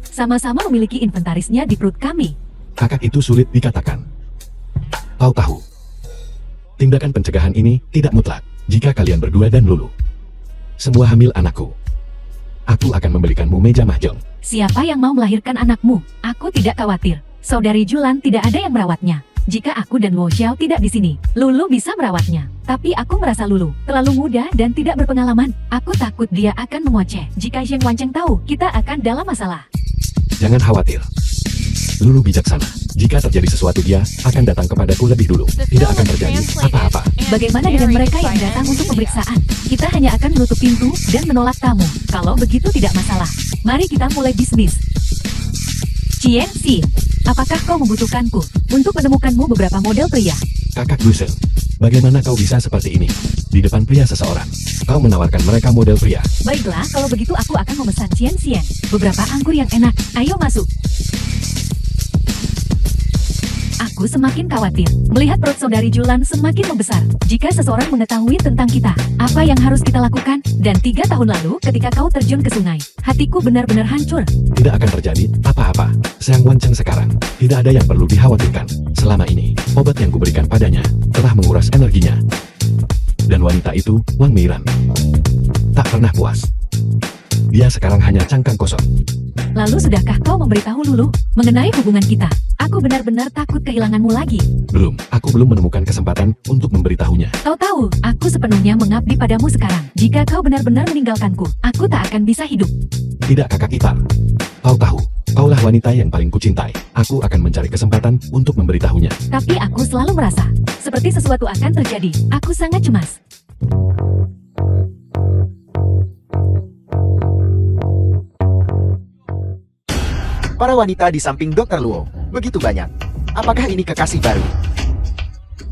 sama-sama memiliki inventarisnya di perut kami. Kakak itu sulit dikatakan. Kau tahu, tindakan pencegahan ini tidak mutlak. Jika kalian berdua dan Lulu semua hamil anakku, aku akan membelikanmu meja mahjong. Siapa yang mau melahirkan anakmu? Aku tidak khawatir. Saudari Julan tidak ada yang merawatnya. Jika aku dan Luo Xiao tidak di sini, Lulu bisa merawatnya. Tapi aku merasa Lulu terlalu muda dan tidak berpengalaman. Aku takut dia akan mengoceh. Jika Jiang Wancheng tahu, kita akan dalam masalah. Jangan khawatir. Lulu bijaksana. Jika terjadi sesuatu dia akan datang kepadaku lebih dulu. The Tidak film akan was terjadi translated apa-apa. and Bagaimana dengan mereka yang narrated by datang M untuk Media. pemeriksaan? Kita hanya akan menutup pintu dan menolak tamu. Kalau begitu tidak masalah. Mari kita mulai bisnis. Cienci, apakah kau membutuhkanku untuk menemukanmu beberapa model pria? Kakak Gusel, bagaimana kau bisa seperti ini? Di depan pria seseorang, kau menawarkan mereka model pria. Baiklah, kalau begitu aku akan memesan Cian-Cian. Beberapa anggur yang enak. Ayo masuk. Aku semakin khawatir melihat perut saudari Julan semakin membesar. Jika seseorang mengetahui tentang kita, apa yang harus kita lakukan? Dan 3 tahun lalu ketika kau terjun ke sungai, hatiku benar-benar hancur. Tidak akan terjadi apa-apa. Sang Wancheng sekarang, tidak ada yang perlu dikhawatirkan. Selama ini, obat yang kuberikan padanya telah menguras energinya. Dan wanita itu, Wang Meiran, tak pernah puas. Dia sekarang hanya cangkang kosong. Lalu sudahkah kau memberitahu Lulu mengenai hubungan kita? Aku benar-benar takut kehilanganmu lagi. Belum, aku belum menemukan kesempatan untuk memberitahunya. Kau tahu, aku sepenuhnya mengabdi padamu sekarang. Jika kau benar-benar meninggalkanku, aku tak akan bisa hidup. Tidak kakak ipar. Kau tahu, kaulah wanita yang paling kucintai. Aku akan mencari kesempatan untuk memberitahunya. Tapi aku selalu merasa seperti sesuatu akan terjadi. Aku sangat cemas. Para wanita di samping Dr. Luo begitu banyak. Apakah ini kekasih baru?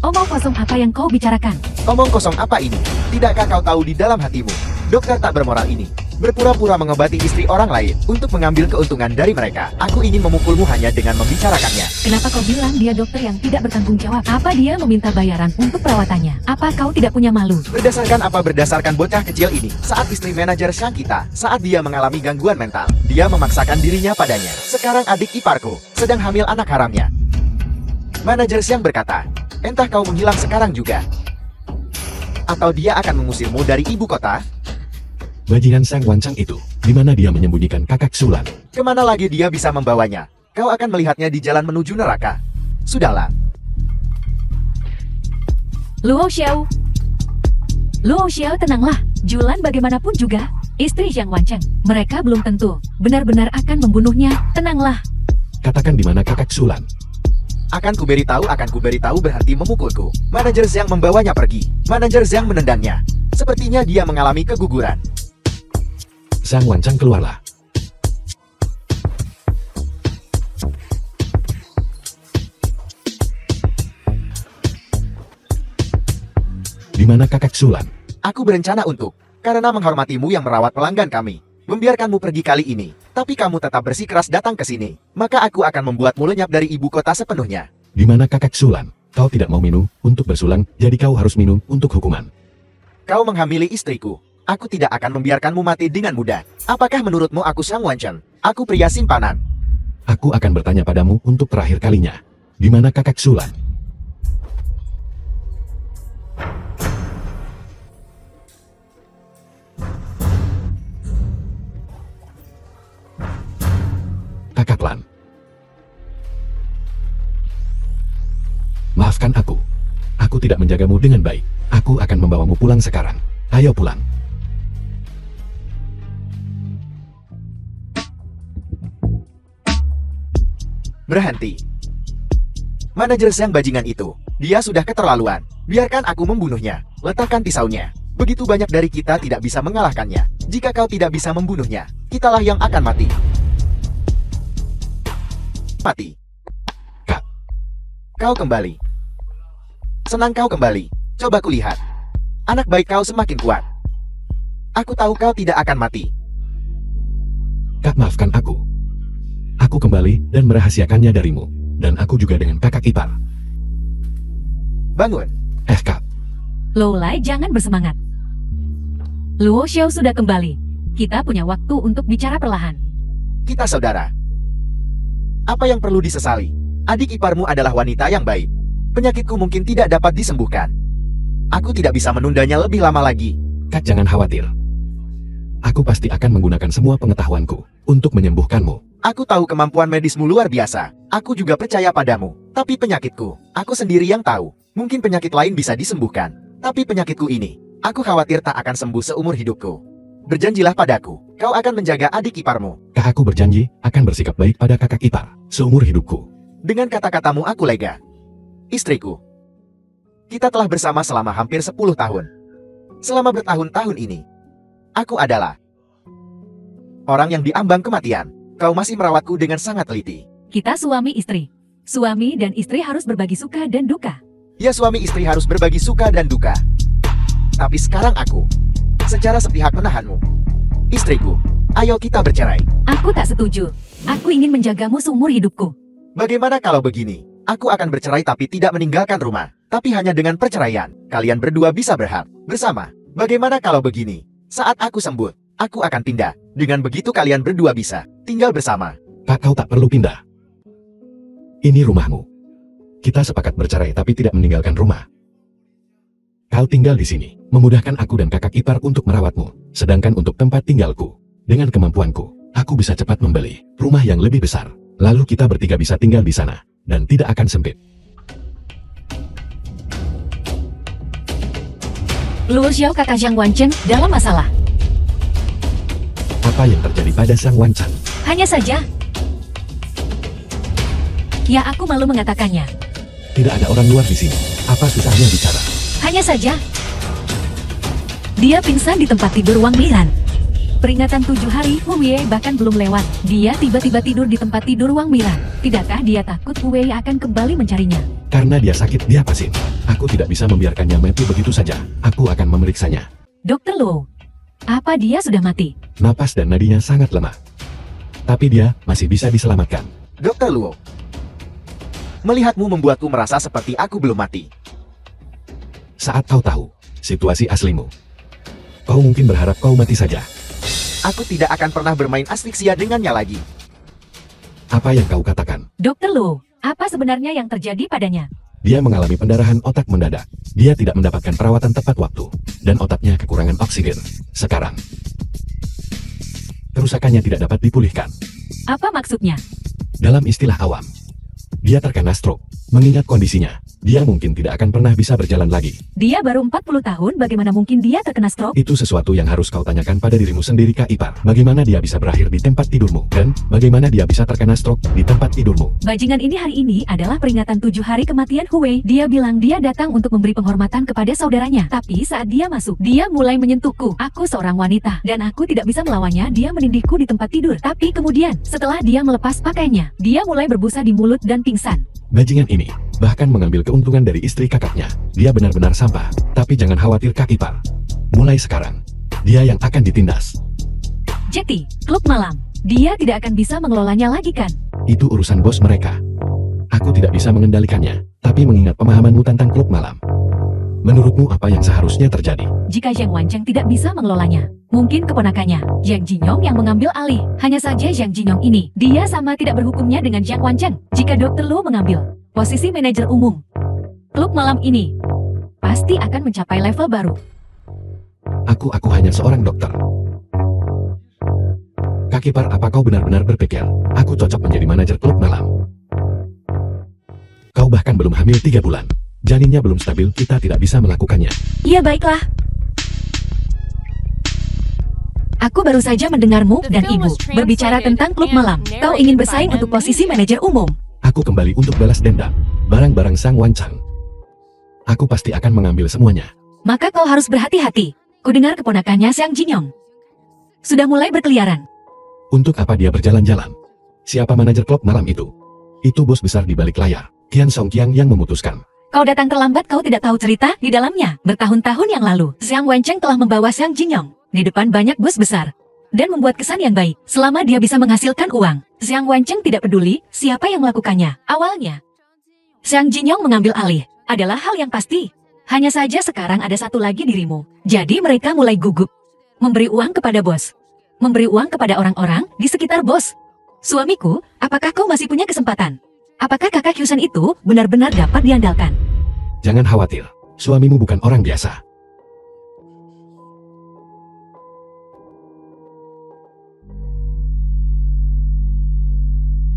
Omong kosong apa yang kau bicarakan? Omong kosong apa ini? Tidakkah kau tahu di dalam hatimu, dokter tak bermoral ini berpura-pura mengobati istri orang lain untuk mengambil keuntungan dari mereka. Aku ingin memukulmu hanya dengan membicarakannya. Kenapa kau bilang dia dokter yang tidak bertanggung jawab? Apa dia meminta bayaran untuk perawatannya? Apa kau tidak punya malu? Berdasarkan apa? Berdasarkan bocah kecil ini, saat istri manajer Shang kita, saat dia mengalami gangguan mental, dia memaksakan dirinya padanya. Sekarang adik iparku sedang hamil anak haramnya. Manajer Shang berkata, entah kau menghilang sekarang juga, atau dia akan mengusirmu dari ibu kota. Bajingan Sang Wancheng itu, di mana dia menyembunyikan kakak Sulan? Kemana lagi dia bisa membawanya? Kau akan melihatnya di jalan menuju neraka. Sudahlah. Luo Xiao. Luo Xiao, tenanglah. Julan bagaimanapun juga istri Yang Wancheng. Mereka belum tentu benar-benar akan membunuhnya. Tenanglah. Katakan di mana kakak Sulan? Akan kuberitahu berhenti memukulku. Manajer Zhang membawanya pergi. Manajer Zhang menendangnya. Sepertinya dia mengalami keguguran. Sang Wancheng keluarlah. Di mana kakak Sulan? Aku berencana untuk, karena menghormatimu yang merawat pelanggan kami, membiarkanmu pergi kali ini. Tapi kamu tetap bersikeras datang ke sini. Maka aku akan membuatmu lenyap dari ibu kota sepenuhnya. Di mana kakak Sulan? Kau tidak mau minum untuk bersulang, jadi kau harus minum untuk hukuman. Kau menghamili istriku. Aku tidak akan membiarkanmu mati dengan mudah. Apakah menurutmu aku Sang Wancheng? Aku pria simpanan. Aku akan bertanya padamu untuk terakhir kalinya. Di mana kakak Sulan? Kakak Lan. Maafkan aku. Aku tidak menjagamu dengan baik. Aku akan membawamu pulang sekarang. Ayo pulang. Berhenti. Manajer Zhang bajingan itu. Dia sudah keterlaluan. Biarkan aku membunuhnya. Letakkan pisaunya. Begitu banyak dari kita tidak bisa mengalahkannya. Jika kau tidak bisa membunuhnya, kitalah yang akan mati. Mati. Kak. Kau kembali. Senang kau kembali. Coba kulihat. Anak baik kau semakin kuat. Aku tahu kau tidak akan mati. Kak, maafkan aku. Aku kembali dan merahasiakannya darimu. Dan aku juga dengan kakak ipar. Bangun. Kak. Lo Lai, jangan bersemangat. Luo Xiao sudah kembali. Kita punya waktu untuk bicara perlahan. Kita saudara. Apa yang perlu disesali? Adik iparmu adalah wanita yang baik. Penyakitku mungkin tidak dapat disembuhkan. Aku tidak bisa menundanya lebih lama lagi. Kak, jangan khawatir. Aku pasti akan menggunakan semua pengetahuanku untuk menyembuhkanmu. Aku tahu kemampuan medismu luar biasa. Aku juga percaya padamu. Tapi penyakitku, aku sendiri yang tahu. Mungkin penyakit lain bisa disembuhkan. Tapi penyakitku ini, aku khawatir tak akan sembuh seumur hidupku. Berjanjilah padaku, kau akan menjaga adik iparmu. Kak, aku berjanji akan bersikap baik pada kakak ipar seumur hidupku. Dengan kata-katamu aku lega. Istriku. Kita telah bersama selama hampir 10 tahun. Selama bertahun-tahun ini, aku adalah orang yang diambang kematian. Kau masih merawatku dengan sangat teliti. Kita suami istri. Suami dan istri harus berbagi suka dan duka. Ya, suami istri harus berbagi suka dan duka. Tapi sekarang aku, secara sepihak menahanmu. Istriku, ayo kita bercerai. Aku tak setuju. Aku ingin menjagamu seumur hidupku. Bagaimana kalau begini? Aku akan bercerai tapi tidak meninggalkan rumah. Tapi hanya dengan perceraian, kalian berdua bisa berhak bersama. Bagaimana kalau begini? Saat aku sembuh, aku akan pindah. Dengan begitu kalian berdua bisa tinggal bersama. Kak, kau tak perlu pindah. Ini rumahmu. Kita sepakat bercerai tapi tidak meninggalkan rumah. Kau tinggal di sini, memudahkan aku dan kakak ipar untuk merawatmu. Sedangkan untuk tempat tinggalku, dengan kemampuanku, aku bisa cepat membeli rumah yang lebih besar. Lalu kita bertiga bisa tinggal di sana, dan tidak akan sempit. Luo Xiao kakak Zhang Wancheng dalam masalah. Apa yang terjadi pada Sang Wancheng? Hanya saja. Ya, aku malu mengatakannya. Tidak ada orang luar di sini. Apa susahnya bicara? Hanya saja. Dia pingsan di tempat tidur Wang Milan. Peringatan 7 hari, Wu Wei bahkan belum lewat. Dia tiba-tiba tidur di tempat tidur Wang Milan. Tidakkah dia takut Wu Wei akan kembali mencarinya? Karena dia sakit, dia pasien. Aku tidak bisa membiarkannya mati begitu saja. Aku akan memeriksanya. Dokter Luo, apa dia sudah mati? Napas dan nadinya sangat lemah. Tapi dia masih bisa diselamatkan. Dr. Luo, melihatmu membuatku merasa seperti aku belum mati. Saat kau tahu situasi aslimu, kau mungkin berharap kau mati saja. Aku tidak akan pernah bermain asfiksia dengannya lagi. Apa yang kau katakan? Dokter Luo, apa sebenarnya yang terjadi padanya? Dia mengalami pendarahan otak mendadak. Dia tidak mendapatkan perawatan tepat waktu, dan otaknya kekurangan oksigen. Sekarang, kerusakannya tidak dapat dipulihkan. Apa maksudnya? Dalam istilah awam, dia terkena stroke. Mengingat kondisinya, dia mungkin tidak akan pernah bisa berjalan lagi. Dia baru 40 tahun, bagaimana mungkin dia terkena stroke? Itu sesuatu yang harus kau tanyakan pada dirimu sendiri, Kak Ipar. Bagaimana dia bisa berakhir di tempat tidurmu? Dan bagaimana dia bisa terkena stroke di tempat tidurmu? Bajingan ini hari ini adalah peringatan 7 hari kematian Hu Wei. Dia bilang dia datang untuk memberi penghormatan kepada saudaranya. Tapi saat dia masuk, dia mulai menyentuhku. Aku seorang wanita, dan aku tidak bisa melawannya. Dia menindihku di tempat tidur. Tapi kemudian, setelah dia melepas pakaiannya, dia mulai berbusa di mulut dan pingsan. Bajingan ini bahkan mengambil keuntungan dari istri kakaknya. Dia benar-benar sampah. Tapi jangan khawatir, Kak Ipar. Mulai sekarang, dia yang akan ditindas. Jetty, klub malam. Dia tidak akan bisa mengelolanya lagi kan? Itu urusan bos mereka. Aku tidak bisa mengendalikannya. Tapi mengingat pemahamanmu tentang klub malam, menurutmu apa yang seharusnya terjadi? Jika Zhang Wancheng tidak bisa mengelolanya, mungkin keponakannya, Zhang Jinyong yang mengambil alih. Hanya saja Zhang Jinyong ini, dia sama tidak berhukumnya dengan Zhang Wancheng. Jika Dr. Luo mengambil posisi manajer umum, klub malam ini pasti akan mencapai level baru. Aku hanya seorang dokter. Kak Ipar, apa kau benar-benar berpikir aku cocok menjadi manajer klub malam? Kau bahkan belum hamil 3 bulan. Janinnya belum stabil, kita tidak bisa melakukannya. Iya, baiklah. Aku baru saja mendengarmu dan ibu berbicara tentang klub malam. Kau ingin bersaing untuk posisi manajer umum. Aku kembali untuk balas dendam. Barang-barang Sang Wancheng. Aku pasti akan mengambil semuanya. Maka kau harus berhati-hati. Kudengar keponakannya Zhang Jinyong sudah mulai berkeliaran. Untuk apa dia berjalan-jalan? Siapa manajer klub malam itu? Itu bos besar di balik layar, Qian Songqiang yang memutuskan. Kau datang terlambat, kau tidak tahu cerita di dalamnya. Bertahun-tahun yang lalu, Zhang Wancheng telah membawa Zhang Jinyong di depan banyak bos besar dan membuat kesan yang baik. Selama dia bisa menghasilkan uang, Zhang Wancheng tidak peduli siapa yang melakukannya. Awalnya, Zhang Jinyong mengambil alih adalah hal yang pasti. Hanya saja sekarang ada satu lagi dirimu. Jadi mereka mulai gugup. Memberi uang kepada bos. Memberi uang kepada orang-orang di sekitar bos. Suamiku, apakah kau masih punya kesempatan? Apakah kakak Hyusan itu benar-benar dapat diandalkan? Jangan khawatir, suamimu bukan orang biasa.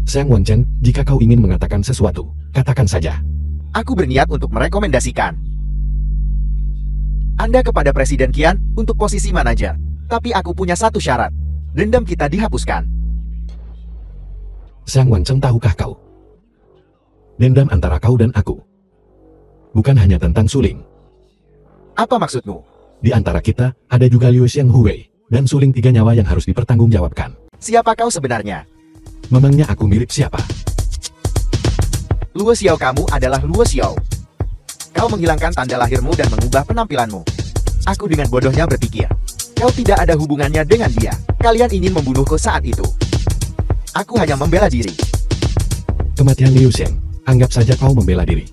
Zhang Wancheng, jika kau ingin mengatakan sesuatu, katakan saja. Aku berniat untuk merekomendasikan Anda kepada Presiden Qian untuk posisi manajer. Tapi aku punya satu syarat. Dendam kita dihapuskan. Zhang Wancheng, tahukah kau? dendam antara kau dan aku. Bukan hanya tentang suling. Apa maksudmu? Di antara kita, ada juga Liu Xiang Huwei, dan suling 3 nyawa yang harus dipertanggungjawabkan. Siapa kau sebenarnya? Memangnya aku mirip siapa? Luo Xiao, kamu adalah Luo Xiao. Kau menghilangkan tanda lahirmu dan mengubah penampilanmu. Aku dengan bodohnya berpikir, kau tidak ada hubungannya dengan dia. Kalian ingin membunuhku saat itu. Aku hanya membela diri. Kematian Liu Xiang, anggap saja kau membela diri.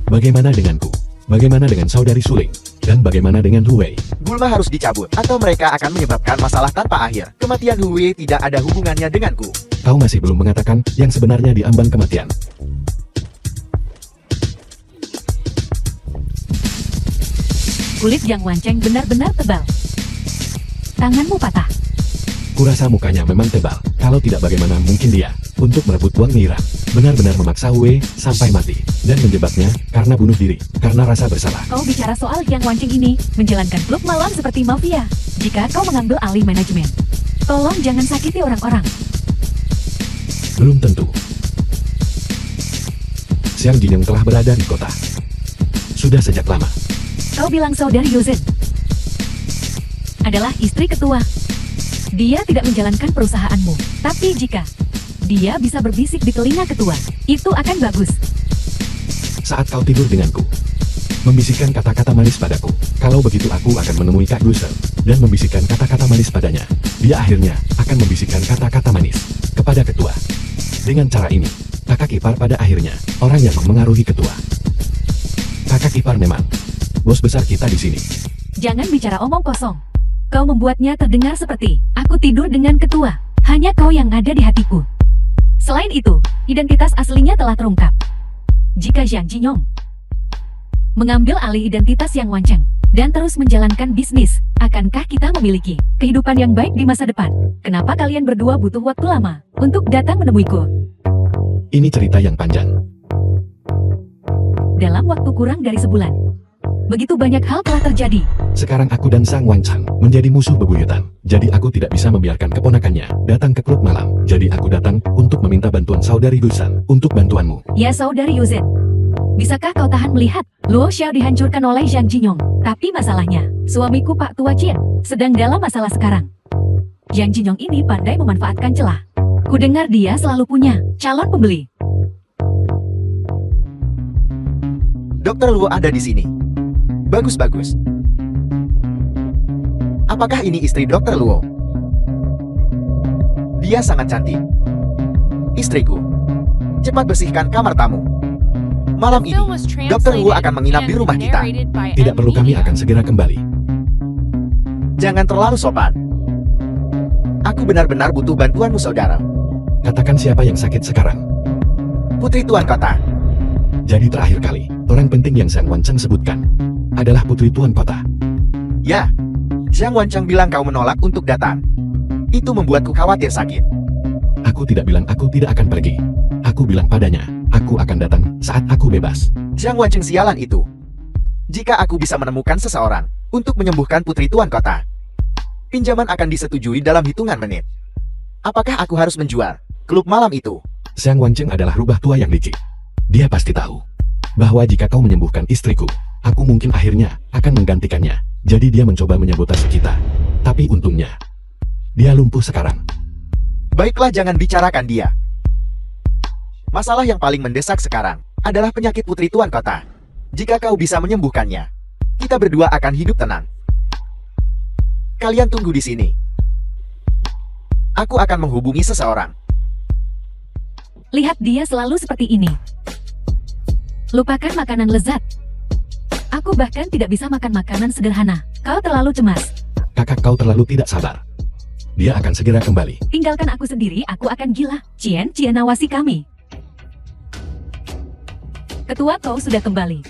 Bagaimana denganku? Bagaimana dengan saudari Suling? Dan bagaimana dengan Huwei? Gulma harus dicabut, atau mereka akan menyebabkan masalah tanpa akhir. Kematian Huwei tidak ada hubungannya denganku. Kau masih belum mengatakan yang sebenarnya di ambang kematian. Kulit Yang Wanceng benar-benar tebal. Tanganmu patah. Kurasa mukanya memang tebal. Kalau tidak bagaimana mungkin dia, untuk merebut Wang Nira, benar-benar memaksa Huwei sampai mati, dan menjebaknya karena bunuh diri, karena rasa bersalah. Kau bicara soal Yang Wanceng ini, menjalankan klub malam seperti mafia. Jika kau mengambil alih manajemen, tolong jangan sakiti orang-orang. Belum tentu. Xiang Jinyong telah berada di kota. Sudah sejak lama. Kau bilang saudari Yuzen adalah istri ketua. Dia tidak menjalankan perusahaanmu. Tapi jika dia bisa berbisik di telinga ketua, itu akan bagus. Saat kau tidur denganku, membisikkan kata-kata manis padaku. Kalau begitu aku akan menemui Kak Gusel dan membisikkan kata-kata manis padanya. Dia akhirnya akan membisikkan kata-kata manis kepada ketua. Dengan cara ini, kakak ipar pada akhirnya orang yang memengaruhi ketua. Kakak ipar memang bos besar kita di sini. Jangan bicara omong kosong. Kau membuatnya terdengar seperti aku tidur dengan ketua. Hanya kau yang ada di hatiku. Selain itu, identitas aslinya telah terungkap. Jika Zhang Jinyong mengambil alih identitas Yang Wanceng dan terus menjalankan bisnis, akankah kita memiliki kehidupan yang baik di masa depan? Kenapa kalian berdua butuh waktu lama untuk datang menemuiku? Ini cerita yang panjang. Dalam waktu kurang dari sebulan, begitu banyak hal telah terjadi. Sekarang aku dan Sang Wancang menjadi musuh bebuyutan. Jadi aku tidak bisa membiarkan keponakannya datang ke klub malam. Jadi aku datang untuk meminta bantuan saudari Dusan untuk bantuanmu. Ya saudari Yuzen, bisakah kau tahan melihat Luo Xiao dihancurkan oleh Zhang Jinyong? Tapi masalahnya, suamiku Pak Tua Chien sedang dalam masalah sekarang. Zhang Jinyong ini pandai memanfaatkan celah. Kudengar dia selalu punya calon pembeli. Dokter Luo ada di sini. Bagus-bagus. Apakah ini istri Dokter Luo? Dia sangat cantik. Istriku. Cepat bersihkan kamar tamu. Malam ini, Film was Dokter Luo translated akan menginap di and rumah kita. narrated by Tidak perlu, kami M-Media. akan segera kembali. Jangan terlalu sopan. Aku benar-benar butuh bantuanmu, saudara. Katakan siapa yang sakit sekarang. Putri Tuan Kota. Jadi terakhir kali, orang penting yang Sang Wancang sebutkan adalah Putri Tuan Kota. Ya, Zhang Wancang bilang kau menolak untuk datang. Itu membuatku khawatir sakit. Aku tidak bilang aku tidak akan pergi. Aku bilang padanya, aku akan datang saat aku bebas. Zhang Wancang sialan itu. Jika aku bisa menemukan seseorang untuk menyembuhkan Putri Tuan Kota, pinjaman akan disetujui dalam hitungan menit. Apakah aku harus menjual klub malam itu? Sang Wanceng adalah rubah tua yang licik. Dia pasti tahu bahwa jika kau menyembuhkan istriku, aku mungkin akhirnya akan menggantikannya. Jadi dia mencoba menyabotase kita. Tapi untungnya, dia lumpuh sekarang. Baiklah, jangan bicarakan dia. Masalah yang paling mendesak sekarang adalah penyakit Putri Tuan Kota. Jika kau bisa menyembuhkannya, kita berdua akan hidup tenang. Kalian tunggu di sini. Aku akan menghubungi seseorang. Lihat dia selalu seperti ini. Lupakan makanan lezat. Aku bahkan tidak bisa makan makanan sederhana. Kau terlalu cemas. Kakak kau terlalu tidak sabar. Dia akan segera kembali. Tinggalkan aku sendiri, aku akan gila. Cien awasi kami. Ketua kau sudah kembali.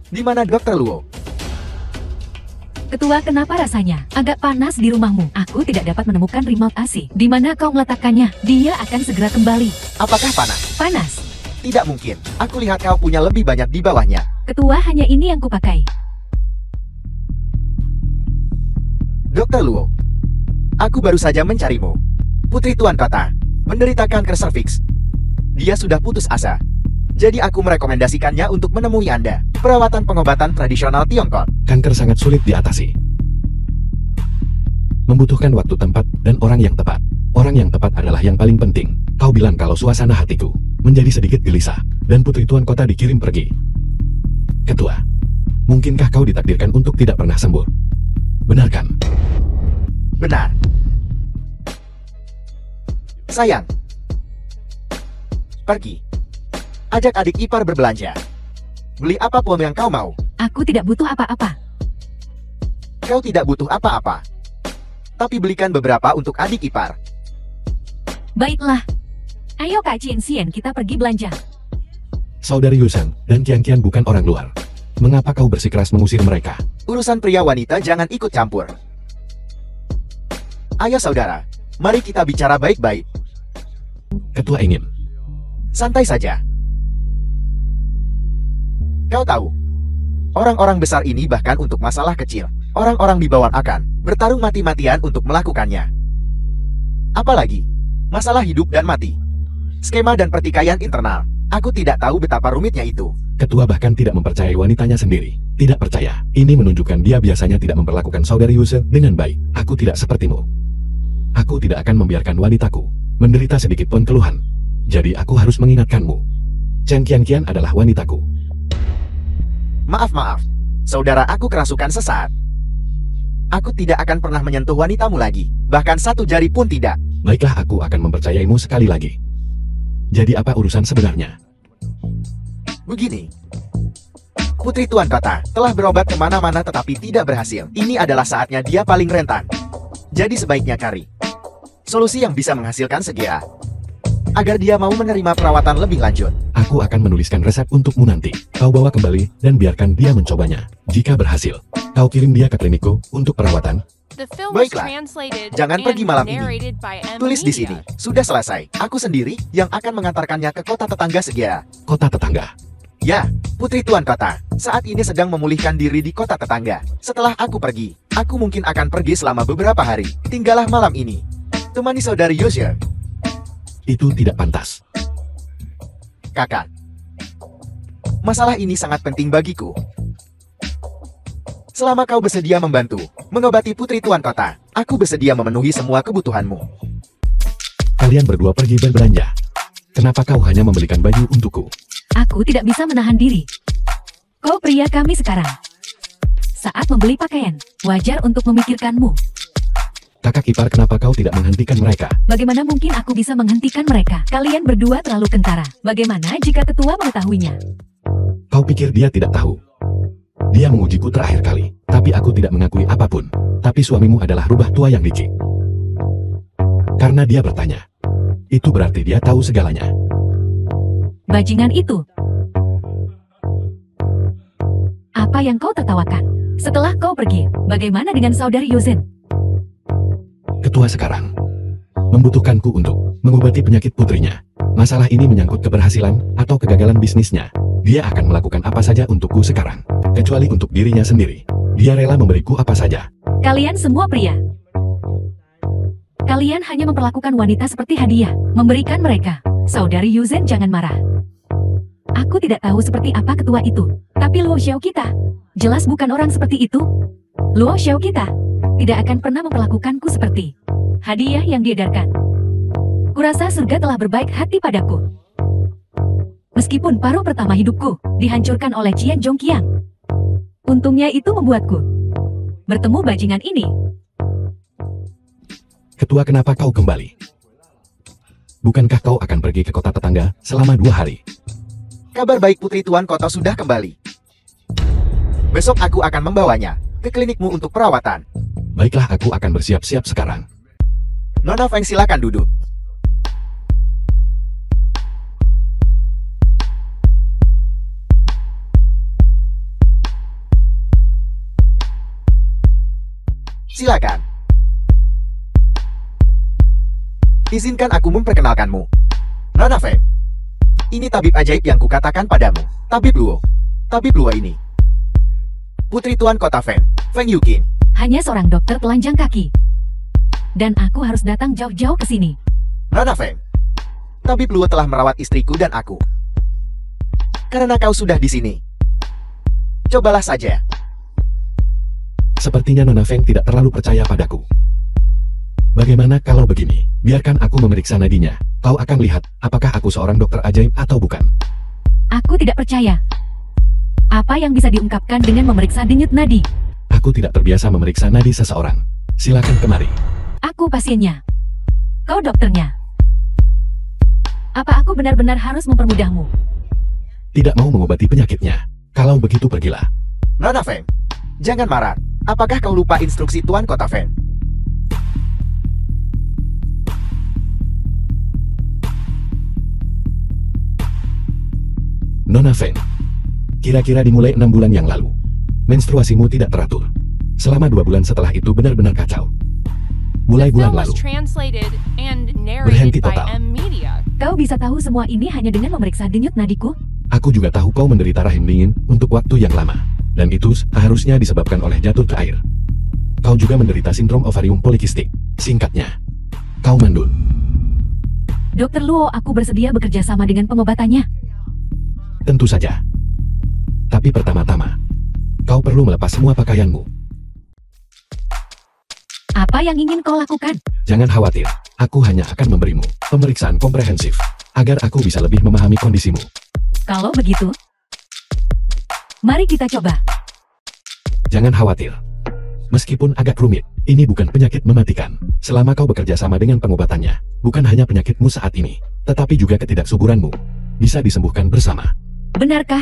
Di mana Dokter Luo? Ketua, kenapa rasanya agak panas di rumahmu? Aku tidak dapat menemukan remote AC. Di mana kau meletakkannya? Dia akan segera kembali. Apakah panas? Panas. Tidak mungkin. Aku lihat kau punya lebih banyak di bawahnya. Ketua, hanya ini yang kupakai. Dokter Luo, aku baru saja mencarimu. Putri Tuan Kota menderita kanker serviks. dia sudah putus asa. Jadi aku merekomendasikannya untuk menemui Anda. Perawatan pengobatan tradisional Tiongkok. Kanker sangat sulit diatasi. Membutuhkan waktu, tempat, dan orang yang tepat. Orang yang tepat adalah yang paling penting. Kau bilang kalau suasana hatiku menjadi sedikit gelisah, dan putri tuan kota dikirim pergi. Ketua, mungkinkah kau ditakdirkan untuk tidak pernah sembuh? Benar kan? Benar. Sayang. Pergi. Ajak adik ipar berbelanja. Beli apapun yang kau mau. Aku tidak butuh apa-apa. Kau tidak butuh apa-apa. Tapi belikan beberapa untuk adik ipar. Baiklah. Ayo Kak Jin Xian, kita pergi belanja. Saudari Yusen dan Qian Qian bukan orang luar. Mengapa kau bersikeras mengusir mereka? Urusan pria wanita jangan ikut campur. Ayo saudara, mari kita bicara baik-baik. Ketua ingin. Santai saja. Kau tahu, orang-orang besar ini bahkan untuk masalah kecil, orang-orang di bawah akan bertarung mati-matian untuk melakukannya. Apalagi, masalah hidup dan mati. Skema dan pertikaian internal, aku tidak tahu betapa rumitnya itu. Ketua bahkan tidak mempercayai wanitanya sendiri. Tidak percaya. Ini menunjukkan dia biasanya tidak memperlakukan saudari Yusen dengan baik. Aku tidak sepertimu. Aku tidak akan membiarkan wanitaku menderita sedikit pun keluhan. Jadi aku harus mengingatkanmu. Chen Qian adalah wanitaku. Maaf, saudara, aku kerasukan sesaat. Aku tidak akan pernah menyentuh wanitamu lagi, bahkan satu jari pun tidak. Baiklah, aku akan mempercayaimu sekali lagi. Jadi apa urusan sebenarnya? Begini, Putri Tuan Kota telah berobat kemana-mana tetapi tidak berhasil. Ini adalah saatnya dia paling rentan. Jadi sebaiknya cari solusi yang bisa menghasilkan segera, agar dia mau menerima perawatan lebih lanjut. Aku akan menuliskan resep untukmu nanti. Kau bawa kembali dan biarkan dia mencobanya. Jika berhasil, kau kirim dia ke klinikku untuk perawatan. The film was Baiklah. translated Jangan and pergi malam ini. narrated by M Tulis di sini. Media. Sudah selesai. Aku sendiri yang akan mengantarkannya ke kota tetangga segera. Kota tetangga. Ya, Putri Tuan Kota saat ini sedang memulihkan diri di kota tetangga. Setelah aku pergi, aku mungkin akan pergi selama beberapa hari. Tinggallah malam ini. Temani saudari Yosha. Itu tidak pantas. Kakak, masalah ini sangat penting bagiku. Selama kau bersedia membantu mengobati Putri Tuan Kota, aku bersedia memenuhi semua kebutuhanmu. Kalian berdua pergi berbelanja. Kenapa kau hanya membelikan baju untukku? Aku tidak bisa menahan diri. Kau pria kami sekarang. Saat membeli pakaian, wajar untuk memikirkanmu. Kakak ipar, kenapa kau tidak menghentikan mereka? Bagaimana mungkin aku bisa menghentikan mereka? Kalian berdua terlalu kentara. Bagaimana jika ketua mengetahuinya? Kau pikir dia tidak tahu? Dia mengujiku terakhir kali, tapi aku tidak mengakui apapun. Tapi suamimu adalah rubah tua yang licik. Karena dia bertanya. Itu berarti dia tahu segalanya. Bajingan itu. Apa yang kau tertawakan? Setelah kau pergi, bagaimana dengan saudari Yuzen? Ketua sekarang membutuhkanku untuk mengobati penyakit putrinya. Masalah ini menyangkut keberhasilan atau kegagalan bisnisnya. Dia akan melakukan apa saja untukku sekarang, kecuali untuk dirinya sendiri. Dia rela memberiku apa saja. Kalian semua pria. Kalian hanya memperlakukan wanita seperti hadiah, memberikan mereka. Saudari Yuzen, jangan marah. Aku tidak tahu seperti apa ketua itu, tapi Luo Xiao kita jelas bukan orang seperti itu. Luo Xiao kita tidak akan pernah memperlakukanku seperti hadiah yang diedarkan. Kurasa surga telah berbaik hati padaku. Meskipun paruh pertama hidupku dihancurkan oleh Qian Zhongqiang. Untungnya itu membuatku bertemu bajingan ini. Ketua, kenapa kau kembali? Bukankah kau akan pergi ke kota tetangga selama 2 hari? Kabar baik, Putri Tuan Kota sudah kembali. Besok aku akan membawanya ke klinikmu untuk perawatan. Baiklah, aku akan bersiap-siap sekarang. Nona Feng, silakan duduk. Silakan. Izinkan aku memperkenalkanmu. Nona Feng. Ini tabib ajaib yang kukatakan padamu. Tabib Luo. Tabib Luo ini Putri Tuan Kota Feng, Feng Yuqin. Hanya seorang dokter telanjang kaki. Dan aku harus datang jauh-jauh ke sini. Nona Feng, Tabib Luo telah merawat istriku dan aku. Karena kau sudah di sini. Cobalah saja. Sepertinya Nona Feng tidak terlalu percaya padaku. Bagaimana kalau begini? Biarkan aku memeriksa nadinya. Kau akan lihat apakah aku seorang dokter ajaib atau bukan. Aku tidak percaya. Apa yang bisa diungkapkan dengan memeriksa denyut nadi? Aku tidak terbiasa memeriksa nadi seseorang. Silakan kemari. Aku pasiennya. Kau dokternya. Apa aku benar-benar harus mempermudahmu? Tidak mau mengobati penyakitnya. Kalau begitu pergilah. Nona Feng, jangan marah. Apakah kau lupa instruksi Tuan Kota Feng? Nona Feng, kira-kira dimulai 6 bulan yang lalu. Menstruasimu tidak teratur. Selama 2 bulan setelah itu benar-benar kacau. Mulai The bulan film was lalu. translated and Berhenti narrated by total. M Media. Kau bisa tahu semua ini hanya dengan memeriksa denyut nadiku? Aku juga tahu kau menderita rahim dingin untuk waktu yang lama. Dan itu seharusnya disebabkan oleh jatuh ke air. Kau juga menderita sindrom ovarium polikistik. Singkatnya, kau mandul. Dokter Luo, aku bersedia bekerja sama dengan pengobatannya. Tentu saja. Tapi pertama-tama, kau perlu melepas semua pakaianmu. Apa yang ingin kau lakukan? Jangan khawatir, aku hanya akan memberimu pemeriksaan komprehensif agar aku bisa lebih memahami kondisimu. Kalau begitu, mari kita coba. Jangan khawatir. Meskipun agak rumit, ini bukan penyakit mematikan. Selama kau bekerja sama dengan pengobatannya, bukan hanya penyakitmu saat ini, tetapi juga ketidaksuburanmu bisa disembuhkan bersama. Benarkah?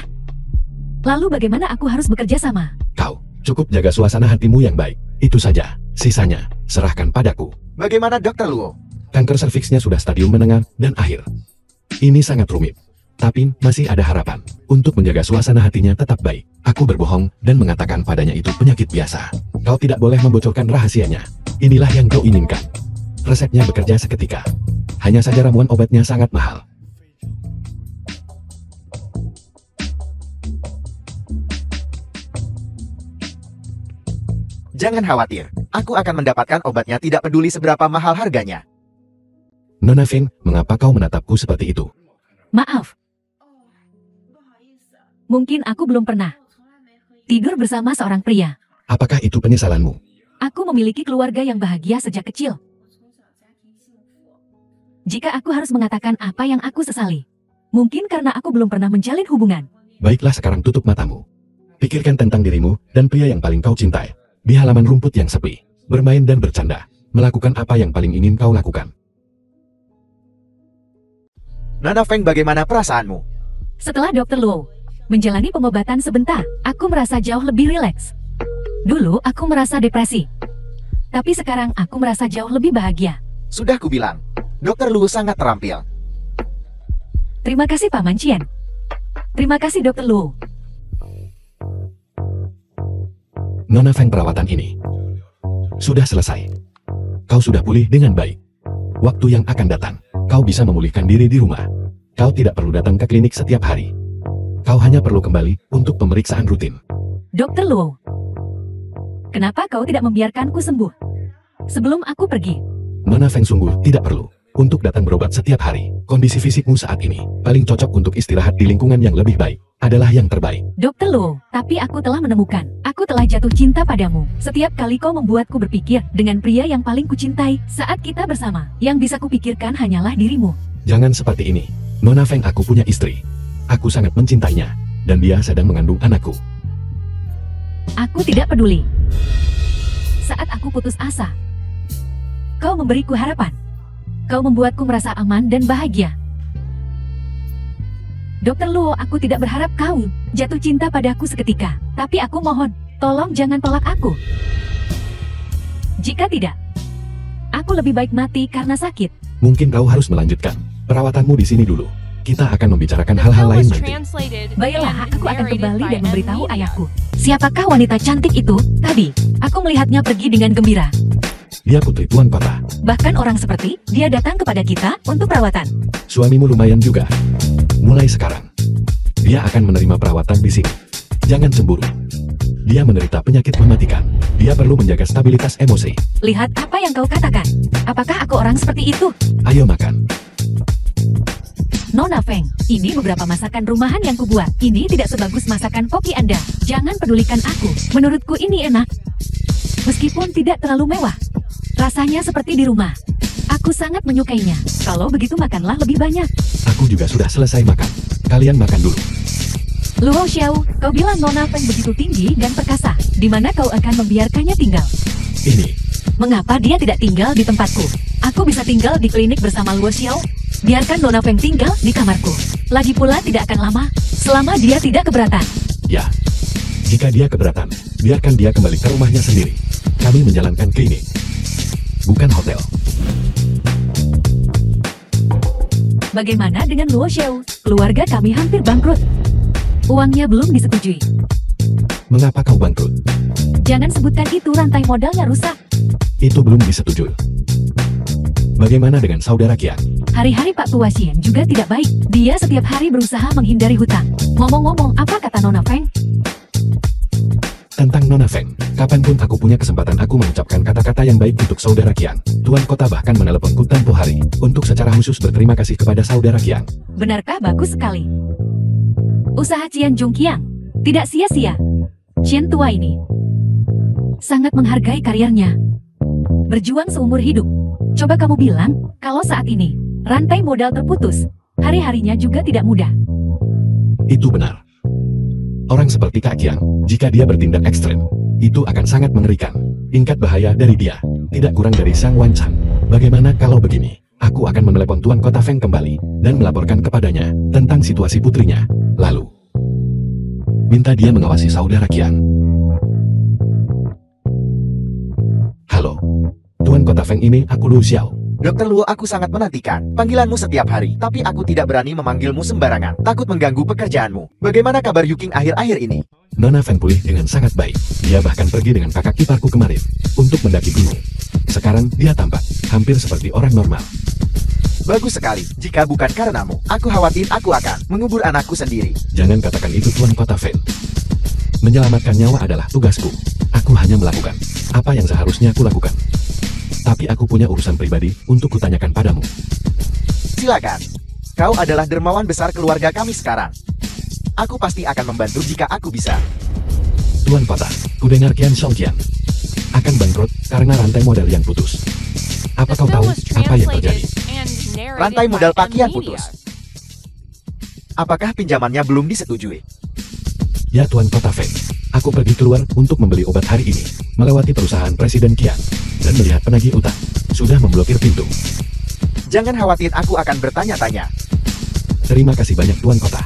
Lalu bagaimana aku harus bekerja sama? Kau cukup jaga suasana hatimu yang baik. Itu saja. Sisanya, serahkan padaku. Bagaimana Dokter Luo? Kanker serviksnya sudah stadium menengah dan akhir. Ini sangat rumit. Tapi masih ada harapan. Untuk menjaga suasana hatinya tetap baik, aku berbohong dan mengatakan padanya itu penyakit biasa. Kau tidak boleh membocorkan rahasianya. Inilah yang kau inginkan. Resepnya bekerja seketika. Hanya saja ramuan obatnya sangat mahal. Jangan khawatir, aku akan mendapatkan obatnya tidak peduli seberapa mahal harganya. Nona Feng, mengapa kau menatapku seperti itu? Maaf. Mungkin aku belum pernah tidur bersama seorang pria. Apakah itu penyesalanmu? Aku memiliki keluarga yang bahagia sejak kecil. Jika aku harus mengatakan apa yang aku sesali, mungkin karena aku belum pernah menjalin hubungan. Baiklah, sekarang tutup matamu. Pikirkan tentang dirimu dan pria yang paling kau cintai. Di halaman rumput yang sepi, bermain dan bercanda. Melakukan apa yang paling ingin kau lakukan. Nona Feng, bagaimana perasaanmu? Setelah Dr. Luo menjalani pengobatan sebentar, aku merasa jauh lebih rileks. Dulu aku merasa depresi, tapi sekarang aku merasa jauh lebih bahagia. Sudah kubilang, Dokter Luo sangat terampil. Terima kasih Paman Qian. Terima kasih Dr. Luo. Nona Feng, perawatan ini sudah selesai. Kau sudah pulih dengan baik. Waktu yang akan datang, kau bisa memulihkan diri di rumah. Kau tidak perlu datang ke klinik setiap hari. Kau hanya perlu kembali untuk pemeriksaan rutin. Dr. Luo, kenapa kau tidak membiarkanku sembuh sebelum aku pergi? Nona Feng, sungguh tidak perlu untuk datang berobat setiap hari. Kondisi fisikmu saat ini paling cocok untuk istirahat di lingkungan yang lebih baik. Adalah yang terbaik. Dr. Luo, tapi aku telah menemukan. Aku telah jatuh cinta padamu. Setiap kali kau membuatku berpikir dengan pria yang paling kucintai saat kita bersama. Yang bisa kupikirkan hanyalah dirimu. Jangan seperti ini. Nona Feng, aku punya istri. Aku sangat mencintainya. Dan dia sedang mengandung anakku. Aku tidak peduli. Saat aku putus asa, kau memberiku harapan. Kau membuatku merasa aman dan bahagia. Dr. Luo, aku tidak berharap kau jatuh cinta padaku seketika. Tapi aku mohon, tolong jangan tolak aku. Jika tidak, aku lebih baik mati karena sakit. Mungkin kau harus melanjutkan perawatanmu di sini dulu. Kita akan membicarakan The hal-hal film lain was nanti. translated Baiklah, and aku akan narrated kembali by dan M memberitahu Media. ayahku. Siapakah wanita cantik itu? Tadi, aku melihatnya pergi dengan gembira. Dia putri tuan kota. Bahkan orang seperti dia datang kepada kita untuk perawatan. Suamimu lumayan juga. Mulai sekarang, dia akan menerima perawatan di sini. Jangan cemburu. Dia menderita penyakit mematikan. Dia perlu menjaga stabilitas emosi. Lihat apa yang kau katakan. Apakah aku orang seperti itu? Ayo makan. Nona Feng, ini beberapa masakan rumahan yang kubuat. Ini tidak sebagus masakan koki Anda. Jangan pedulikan aku. Menurutku ini enak. Meskipun tidak terlalu mewah. Rasanya seperti di rumah. Aku sangat menyukainya. Kalau begitu makanlah lebih banyak. Aku juga sudah selesai makan. Kalian makan dulu. Luo Xiao, kau bilang Nona Feng begitu tinggi dan perkasa. Di mana kau akan membiarkannya tinggal? Ini, Mengapa dia tidak tinggal di tempatku? Aku bisa tinggal di klinik bersama Luo Xiao. Biarkan Nona Feng tinggal di kamarku. Lagi pula tidak akan lama, selama dia tidak keberatan. ya. Jika dia keberatan, biarkan dia kembali ke rumahnya sendiri. Kami menjalankan klinik, bukan hotel. Bagaimana dengan Luo Xiao? Keluarga kami hampir bangkrut. Uangnya belum disetujui. Mengapa kau bangkrut? Jangan sebutkan itu, rantai modalnya rusak. Itu belum disetujui. Bagaimana dengan saudara Kian? Hari-hari Pak Tua Xian juga tidak baik. Dia setiap hari berusaha menghindari hutang. Ngomong-ngomong, apa kata Nona Feng? Tentang Nona Feng, kapanpun aku punya kesempatan aku mengucapkan kata-kata yang baik untuk saudara Kian. Tuan kota bahkan meneleponku tempo hari untuk secara khusus berterima kasih kepada saudara Kian. Benarkah? Bagus sekali. Usaha Cian Jung Kiang tidak sia-sia. Xian tua ini sangat menghargai karirnya. Berjuang seumur hidup. Coba kamu bilang, kalau saat ini rantai modal terputus, hari-harinya juga tidak mudah. Itu benar. Orang seperti Kak Kiang, jika dia bertindak ekstrem, itu akan sangat mengerikan. Tingkat bahaya dari dia, tidak kurang dari Sang Wan Chan. Bagaimana kalau begini? Aku akan menelepon Tuan Kota Feng kembali, dan melaporkan kepadanya, tentang situasi putrinya. Lalu, minta dia mengawasi saudara Kian. Halo, Tuan Kota Feng, ini aku Lu Xiao. Dokter Luo, aku sangat menantikan panggilanmu setiap hari, tapi aku tidak berani memanggilmu sembarangan, takut mengganggu pekerjaanmu. Bagaimana kabar Yuking akhir-akhir ini? Nona Feng pulih dengan sangat baik. Dia bahkan pergi dengan kakak iparku kemarin, untuk mendaki gunung. Sekarang dia tampak hampir seperti orang normal. Bagus sekali. Jika bukan karenamu, aku khawatir aku akan mengubur anakku sendiri. Jangan katakan itu, Tuan Kota Feng. Menyelamatkan nyawa adalah tugasku. Aku hanya melakukan apa yang seharusnya aku lakukan. Tapi aku punya urusan pribadi untuk kutanyakan padamu. Silakan. Kau adalah dermawan besar keluarga kami sekarang. Aku pasti akan membantu jika aku bisa. Tuan Kota, kudengar Kian Songqian akan bangkrut karena rantai modal yang putus. Apa The kau film tahu was apa yang terjadi? translated and narrated Rantai by modal M Pakian Media. putus. Apakah pinjamannya belum disetujui? Ya Tuan Kota Feng, aku pergi keluar untuk membeli obat hari ini, melewati perusahaan Presiden Kian, dan melihat penagih utang sudah memblokir pintu. Jangan khawatir, aku akan bertanya-tanya. Terima kasih banyak Tuan Kota.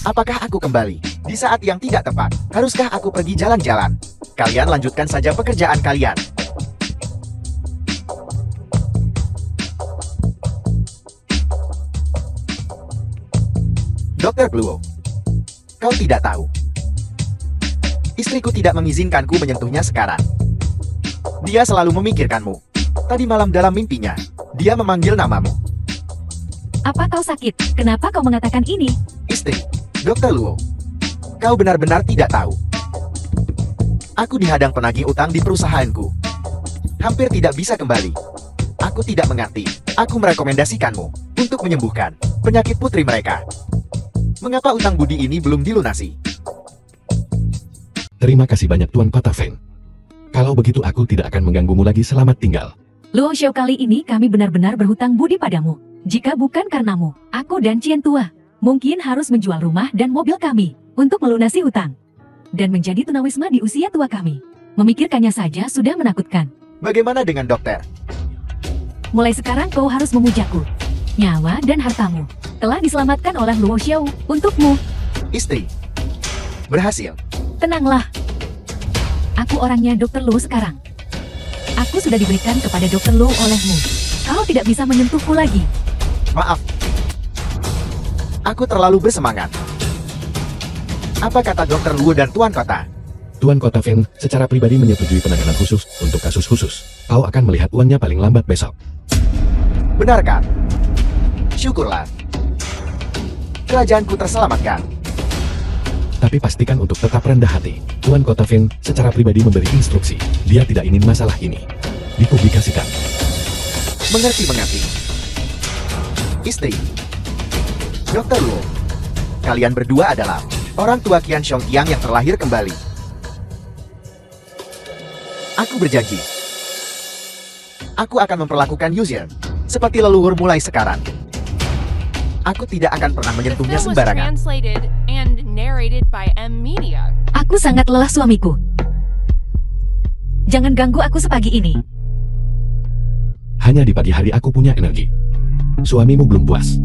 Apakah aku kembali di saat yang tidak tepat? Haruskah aku pergi jalan-jalan? Kalian lanjutkan saja pekerjaan kalian. Dokter Luo, kau tidak tahu. Istriku tidak mengizinkanku menyentuhnya sekarang. Dia selalu memikirkanmu. Tadi malam dalam mimpinya, dia memanggil namamu. Apa kau sakit? Kenapa kau mengatakan ini? Istri, Dokter Luo, kau benar-benar tidak tahu. Aku dihadang penagih utang di perusahaanku. Hampir tidak bisa kembali. Aku tidak mengerti. Aku merekomendasikanmu untuk menyembuhkan penyakit putri mereka. Mengapa utang budi ini belum dilunasi? Terima kasih banyak Tuan Kota Feng. Kalau begitu aku tidak akan mengganggumu lagi, selamat tinggal. Luo Xiao, kali ini kami benar-benar berhutang budi padamu. Jika bukan karenamu, aku dan Cian tua mungkin harus menjual rumah dan mobil kami untuk melunasi hutang. Dan menjadi tunawisma di usia tua kami. Memikirkannya saja sudah menakutkan. Bagaimana dengan dokter? Mulai sekarang kau harus memujaku. Nyawa dan hartamu telah diselamatkan oleh Luo Xiao untukmu. Istri, berhasil. Tenanglah. Aku orangnya Dr. Luo sekarang. Aku sudah diberikan kepada Dr. Luo olehmu. Kau tidak bisa menyentuhku lagi. Maaf. Aku terlalu bersemangat. Apa kata Dokter Luo dan Tuan Kota? Tuan Kota Feng secara pribadi menyetujui penanganan khusus untuk kasus khusus. Kau akan melihat uangnya paling lambat besok. Benarkah? Syukurlah. Kerajaanku terselamatkan. Tapi pastikan untuk tetap rendah hati. Tuan Kota Feng secara pribadi memberi instruksi. Dia tidak ingin masalah ini dipublikasikan. Mengerti. Istri. Dr. Luo, kalian berdua adalah orang tua Qian Xiongqiang yang terlahir kembali. Aku berjanji. Aku akan memperlakukan Yuzian seperti leluhur mulai sekarang. Aku tidak akan pernah The menyentuhnya film was sembarangan. translated and narrated by M Media. Aku sangat lelah suamiku. Jangan ganggu aku sepagi ini. Hanya di pagi hari aku punya energi. Suamimu belum puas.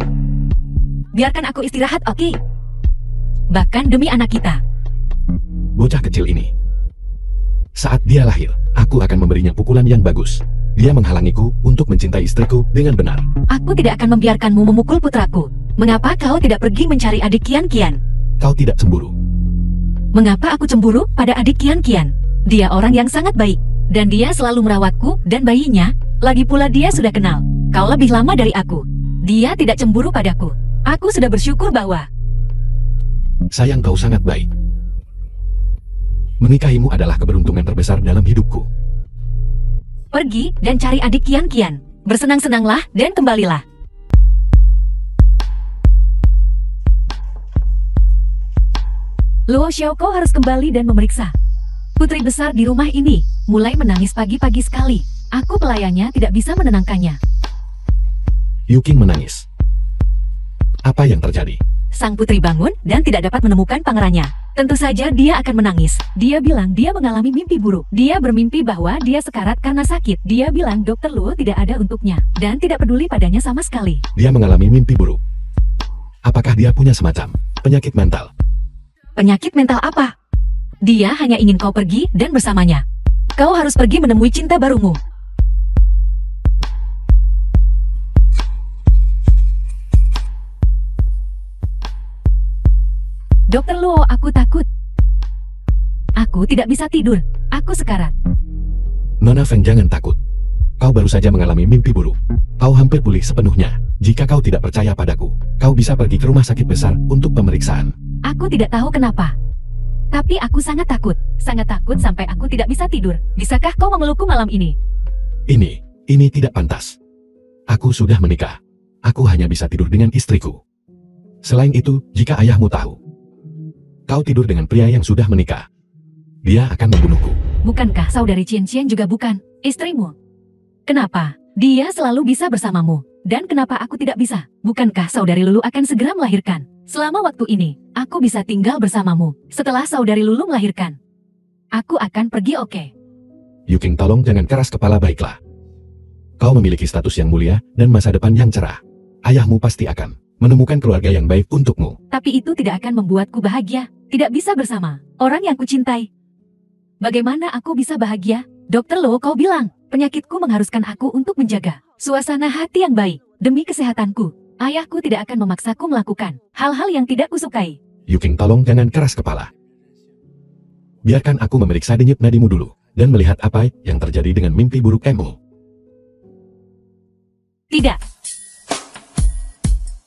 Biarkan aku istirahat, oke? Bahkan demi anak kita. Bocah kecil ini. Saat dia lahir, aku akan memberinya pukulan yang bagus. Dia menghalangiku untuk mencintai istriku dengan benar. Aku tidak akan membiarkanmu memukul putraku. Mengapa kau tidak pergi mencari adik Kian? Kau tidak cemburu. Mengapa aku cemburu pada adik Kian? Dia orang yang sangat baik. Dan dia selalu merawatku dan bayinya. Lagi pula dia sudah kenal. Kau lebih lama dari aku. Dia tidak cemburu padaku. Aku sudah bersyukur bahwa Sayang, kau sangat baik. Menikahimu adalah keberuntungan terbesar dalam hidupku. pergi dan cari adik Kian. Bersenang-senanglah dan kembalilah. Luo Xiaoko harus kembali dan memeriksa. Putri besar di rumah ini mulai menangis pagi-pagi sekali. Aku pelayannya tidak bisa menenangkannya. Yuking menangis. Apa yang terjadi? Sang putri bangun dan tidak dapat menemukan pangerannya. Tentu saja dia akan menangis. Dia bilang dia mengalami mimpi buruk. Dia bermimpi bahwa dia sekarat karena sakit. Dia bilang Dr. Luo tidak ada untuknya dan tidak peduli padanya sama sekali. Dia mengalami mimpi buruk. Apakah dia punya semacam penyakit mental? Penyakit mental apa? Dia hanya ingin kau pergi dan bersamanya. Kau harus pergi menemui cinta barumu. Dr. Luo, aku takut. Aku tidak bisa tidur. Aku sekarat. Nona Feng, jangan takut. Kau baru saja mengalami mimpi buruk. Kau hampir pulih sepenuhnya. Jika kau tidak percaya padaku, kau bisa pergi ke rumah sakit besar untuk pemeriksaan. Aku tidak tahu kenapa. Tapi aku sangat takut. Sangat takut sampai aku tidak bisa tidur. Bisakah kau memelukku malam ini? Ini tidak pantas. Aku sudah menikah. Aku hanya bisa tidur dengan istriku. Selain itu, jika ayahmu tahu kau tidur dengan pria yang sudah menikah, dia akan membunuhku. Bukankah saudari Qian juga bukan istrimu? Kenapa dia selalu bisa bersamamu? Dan kenapa aku tidak bisa? Bukankah saudari Lulu akan segera melahirkan? Selama waktu ini, aku bisa tinggal bersamamu. Setelah saudari Lulu melahirkan, aku akan pergi, oke? Yuking, tolong jangan keras kepala, baiklah. Kau memiliki status yang mulia dan masa depan yang cerah. Ayahmu pasti akan menemukan keluarga yang baik untukmu. Tapi itu tidak akan membuatku bahagia. Tidak bisa bersama orang yang kucintai. Bagaimana aku bisa bahagia? Dr. Lo, kau bilang penyakitku mengharuskan aku untuk menjaga suasana hati yang baik demi kesehatanku. Ayahku tidak akan memaksaku melakukan hal-hal yang tidak kusukai. Yuking, tolong jangan keras kepala. Biarkan aku memeriksa denyut nadimu dulu dan melihat apa yang terjadi dengan mimpi buruk kamu. Tidak.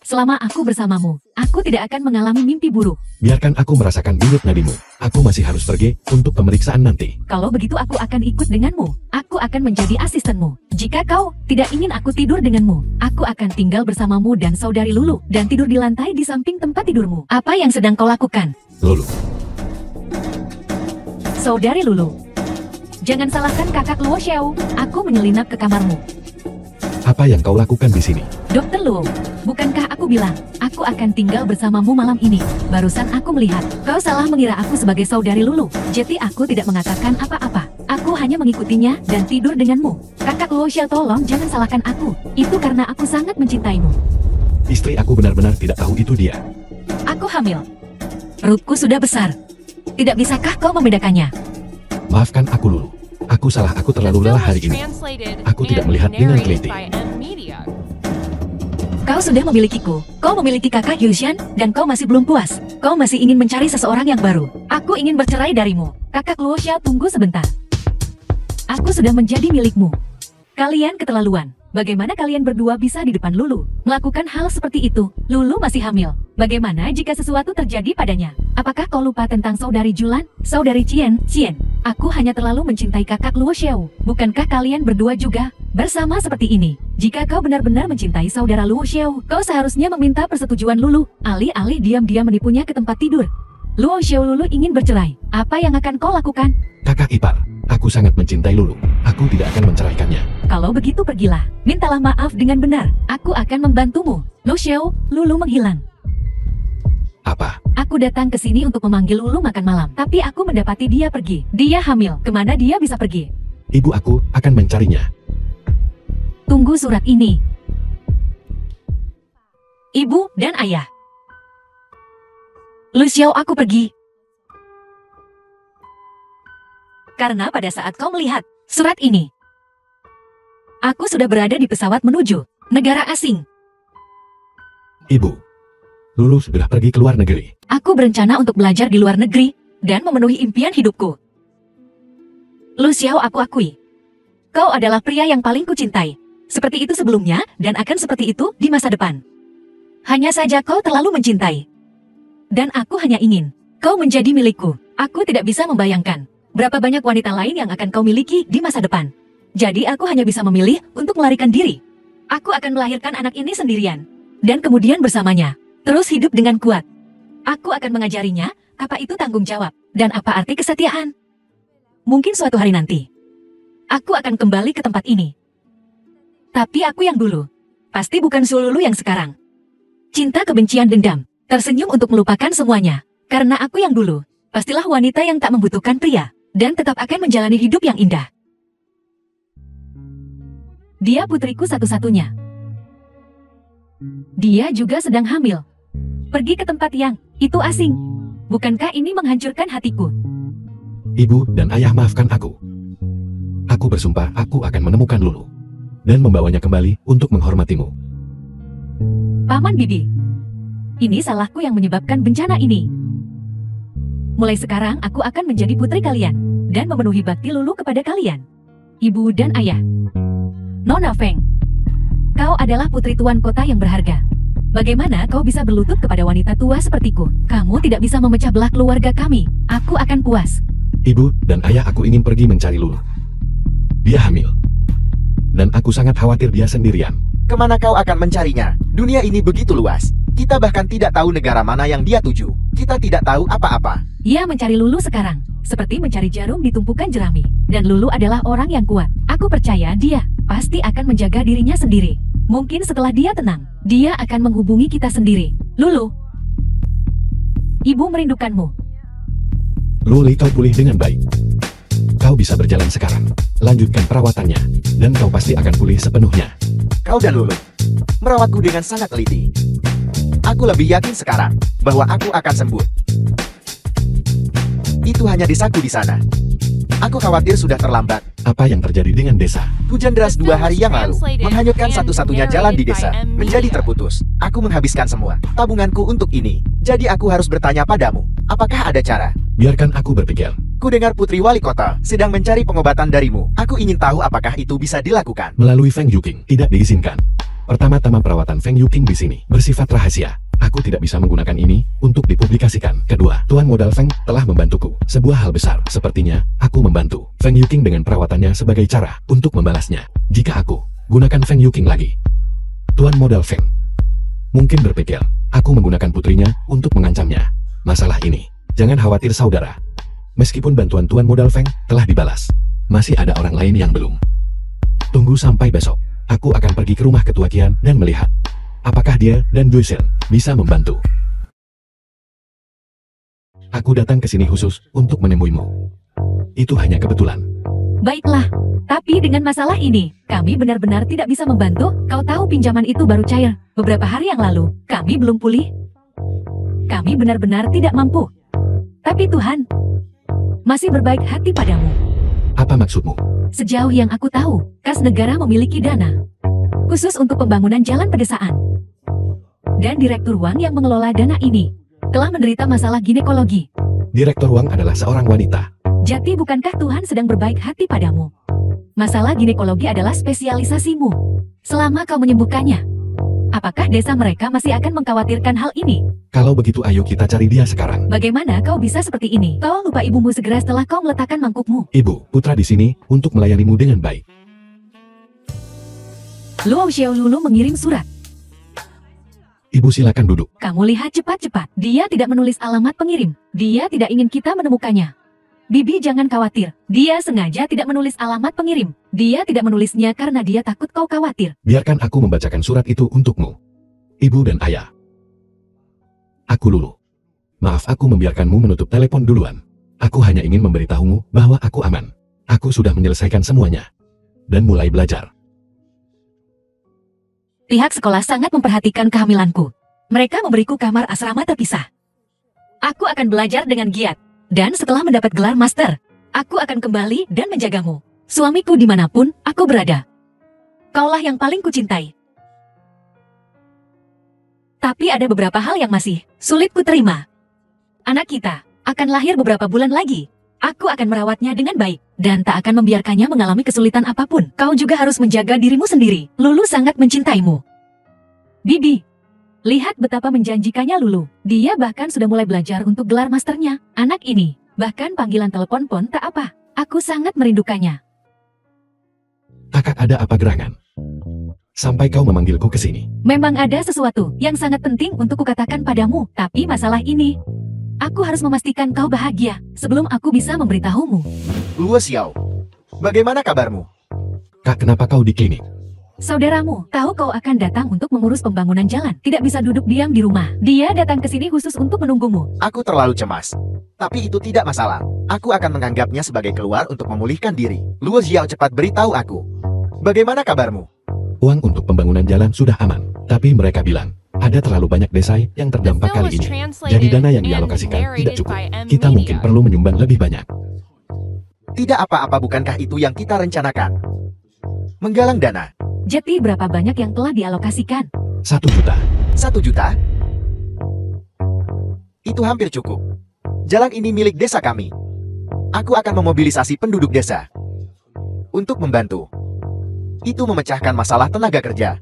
Selama aku bersamamu, aku tidak akan mengalami mimpi buruk. Biarkan aku merasakan denyut nadimu. Aku masih harus pergi untuk pemeriksaan nanti. Kalau begitu aku akan ikut denganmu. Aku akan menjadi asistenmu. Jika kau tidak ingin aku tidur denganmu, aku akan tinggal bersamamu dan saudari Lulu dan tidur di lantai di samping tempat tidurmu. Apa yang sedang kau lakukan? Lulu, Saudari Lulu, jangan salahkan kakak Luo Xiao. Aku menyelinap ke kamarmu. apa yang kau lakukan di sini? Dr. Luo, bukankah aku bilang, aku akan tinggal bersamamu malam ini? Barusan aku melihat, kau salah mengira aku sebagai saudari Lulu. Jadi aku tidak mengatakan apa-apa. Aku hanya mengikutinya dan tidur denganmu. Kakak Luo Xiao, tolong jangan salahkan aku. Itu karena aku sangat mencintaimu. Istri aku benar-benar tidak tahu itu dia. Aku hamil. Perutku sudah besar. Tidak bisakah kau membedakannya? Maafkan aku, Lulu. Aku salah, aku The terlalu film lelah was hari ini. translated Aku tidak and melihat dengan narrated teliti. by M Media. Kau sudah memilikiku. Kau memiliki kakak Yushan, dan kau masih belum puas. Kau masih ingin mencari seseorang yang baru. Aku ingin bercerai darimu. Kakak Luo Xiao, tunggu sebentar. Aku sudah menjadi milikmu. Kalian keterlaluan. Bagaimana kalian berdua bisa di depan Lulu melakukan hal seperti itu? Lulu masih hamil. Bagaimana jika sesuatu terjadi padanya? Apakah kau lupa tentang saudari Julan? Saudari Qian? Aku hanya terlalu mencintai kakak Luo Xiao. Bukankah kalian berdua juga Bersama seperti ini, jika kau benar-benar mencintai saudara Luo Xiao, kau seharusnya meminta persetujuan Lulu, alih-alih diam-diam menipunya ke tempat tidur. Luo Xiao Lulu ingin bercerai, apa yang akan kau lakukan? Kakak ipar, aku sangat mencintai Lulu. Aku tidak akan menceraikannya. Kalau begitu pergilah, mintalah maaf dengan benar, aku akan membantumu. Luo Xiao, Lulu menghilang. Apa? Aku datang ke sini untuk memanggil Lulu makan malam, tapi aku mendapati dia pergi. Dia hamil, kemana dia bisa pergi? Ibu aku akan mencarinya. Tunggu surat ini. Ibu dan ayah. Lu Xiao, aku pergi. Karena pada saat kau melihat surat ini, aku sudah berada di pesawat menuju negara asing. Ibu, Lulu sudah pergi ke luar negeri. Aku berencana untuk belajar di luar negeri dan memenuhi impian hidupku. Lu Xiao, aku akui, kau adalah pria yang paling kucintai. Seperti itu sebelumnya, dan akan seperti itu di masa depan. Hanya saja kau terlalu mencintai. Dan aku hanya ingin kau menjadi milikku. Aku tidak bisa membayangkan berapa banyak wanita lain yang akan kau miliki di masa depan. Jadi aku hanya bisa memilih untuk melarikan diri. Aku akan melahirkan anak ini sendirian. Dan kemudian bersamanya, terus hidup dengan kuat. Aku akan mengajarinya, apa itu tanggung jawab, dan apa arti kesetiaan. Mungkin suatu hari nanti, aku akan kembali ke tempat ini. Tapi aku yang dulu, pasti bukan Sululu yang sekarang. Cinta, kebencian, dendam, tersenyum untuk melupakan semuanya. Karena aku yang dulu, pastilah wanita yang tak membutuhkan pria, dan tetap akan menjalani hidup yang indah. Dia putriku satu-satunya. Dia juga sedang hamil. Pergi ke tempat yang itu asing. Bukankah ini menghancurkan hatiku? Ibu dan ayah, maafkan aku. Aku bersumpah aku akan menemukan Lulu dan membawanya kembali untuk menghormatimu. Paman Bibi, ini salahku yang menyebabkan bencana ini. Mulai sekarang aku akan menjadi putri kalian dan memenuhi bakti Lulu kepada kalian, ibu dan ayah. Nona Feng, kau adalah putri tuan kota yang berharga. Bagaimana kau bisa berlutut kepada wanita tua sepertiku? Kamu tidak bisa memecah belah keluarga kami. Aku akan puas. Ibu dan ayah, aku ingin pergi mencari Lulu. Dia hamil. Dan aku sangat khawatir dia sendirian. Kemana kau akan mencarinya? Dunia ini begitu luas. Kita bahkan tidak tahu negara mana yang dia tuju. Kita tidak tahu apa-apa. Ia mencari Lulu sekarang, seperti mencari jarum di tumpukan jerami. Dan Lulu adalah orang yang kuat. Aku percaya dia pasti akan menjaga dirinya sendiri. Mungkin setelah dia tenang, dia akan menghubungi kita sendiri. Lulu, ibu merindukanmu. Luli, kau pulih dengan baik. Kau bisa berjalan sekarang. Lanjutkan perawatannya, dan kau pasti akan pulih sepenuhnya. Kau dan Lulu merawatku dengan sangat teliti. Aku lebih yakin sekarang bahwa aku akan sembuh. Itu hanya desaku di sana. Aku khawatir sudah terlambat. Apa yang terjadi dengan desa? Hujan deras 2 hari yang lalu menghanyutkan satu-satunya jalan di desa menjadi terputus. Aku menghabiskan semua tabunganku untuk ini. Jadi aku harus bertanya padamu, apakah ada cara? Biarkan aku berpikir. Ku dengar Putri Wali Kota sedang mencari pengobatan darimu. Aku ingin tahu apakah itu bisa dilakukan. Melalui Feng Yuking, tidak diizinkan. Pertama-tama perawatan Feng Yuking di sini bersifat rahasia. Aku tidak bisa menggunakan ini untuk dipublikasikan. Kedua, Tuan Modal Feng telah membantuku. Sebuah hal besar. Sepertinya, aku membantu Feng Yuking dengan perawatannya sebagai cara untuk membalasnya. Jika aku gunakan Feng Yuking lagi, Tuan Modal Feng mungkin berpikir aku menggunakan putrinya untuk mengancamnya. Masalah ini, jangan khawatir saudara. Meskipun bantuan Tuan Modal Feng telah dibalas, masih ada orang lain yang belum. Tunggu sampai besok. Aku akan pergi ke rumah Ketua Qian dan melihat apakah dia dan Joycel bisa membantu. Aku datang ke sini khusus untuk menemuimu. Itu hanya kebetulan. Baiklah, tapi dengan masalah ini, kami benar-benar tidak bisa membantu. Kau tahu pinjaman itu baru cair beberapa hari yang lalu. Kami belum pulih. Kami benar-benar tidak mampu. Tapi Tuhan masih berbaik hati padamu. Apa maksudmu? Sejauh yang aku tahu, kas negara memiliki dana khusus untuk pembangunan jalan pedesaan. Dan Direktur Wang yang mengelola dana ini telah menderita masalah ginekologi. Direktur Wang adalah seorang wanita. Jadi bukankah Tuhan sedang berbaik hati padamu? Masalah ginekologi adalah spesialisasimu. Selama kau menyembuhkannya, apakah desa mereka masih akan mengkhawatirkan hal ini? Kalau begitu ayo kita cari dia sekarang. Bagaimana kau bisa seperti ini? Kau lupa ibumu segera setelah kau meletakkan mangkukmu. Ibu, putra di sini untuk melayanimu dengan baik. Luo Xiaolulu mengirim surat. Ibu silakan duduk. Kamu lihat cepat-cepat. Dia tidak menulis alamat pengirim. Dia tidak ingin kita menemukannya. Bibi jangan khawatir. Dia sengaja tidak menulis alamat pengirim. Dia tidak menulisnya karena dia takut kau khawatir. Biarkan aku membacakan surat itu untukmu. Ibu dan ayah. Aku Lulu. Maaf aku membiarkanmu menutup telepon duluan. Aku hanya ingin memberitahumu bahwa aku aman. Aku sudah menyelesaikan semuanya. Dan mulai belajar. Pihak sekolah sangat memperhatikan kehamilanku. Mereka memberiku kamar asrama terpisah. Aku akan belajar dengan giat. Dan setelah mendapat gelar master, aku akan kembali dan menjagamu. Suamiku dimanapun aku berada. Kaulah yang paling kucintai. Tapi ada beberapa hal yang masih sulit ku terima. Anak kita akan lahir beberapa bulan lagi. Aku akan merawatnya dengan baik, dan tak akan membiarkannya mengalami kesulitan apapun. Kau juga harus menjaga dirimu sendiri. Lulu sangat mencintaimu. Bibi, lihat betapa menjanjikannya Lulu. Dia bahkan sudah mulai belajar untuk gelar masternya. Anak ini, bahkan panggilan telepon pun tak apa. Aku sangat merindukannya. Kakak ada apa gerangan? Sampai kau memanggilku ke sini. Memang ada sesuatu yang sangat penting untuk kukatakan padamu. Tapi masalah ini, aku harus memastikan kau bahagia sebelum aku bisa memberitahumu. Luo Xiao, bagaimana kabarmu? Kak, kenapa kau di klinik? Saudaramu tahu kau akan datang untuk mengurus pembangunan jalan. Tidak bisa duduk diam di rumah. Dia datang ke sini khusus untuk menunggumu. Aku terlalu cemas. Tapi itu tidak masalah. Aku akan menganggapnya sebagai keluar untuk memulihkan diri. Luo Xiao, cepat beritahu aku. Bagaimana kabarmu? Uang untuk pembangunan jalan sudah aman. Tapi mereka bilang, ada terlalu banyak desa yang terdampak kali ini. Jadi dana yang dialokasikan tidak cukup. Kita mungkin perlu menyumbang lebih banyak. Tidak apa-apa, bukankah itu yang kita rencanakan? Menggalang dana. Jadi berapa banyak yang telah dialokasikan? 1 juta. 1 juta? Itu hampir cukup. Jalan ini milik desa kami. Aku akan memobilisasi penduduk desa untuk membantu. Itu memecahkan masalah tenaga kerja.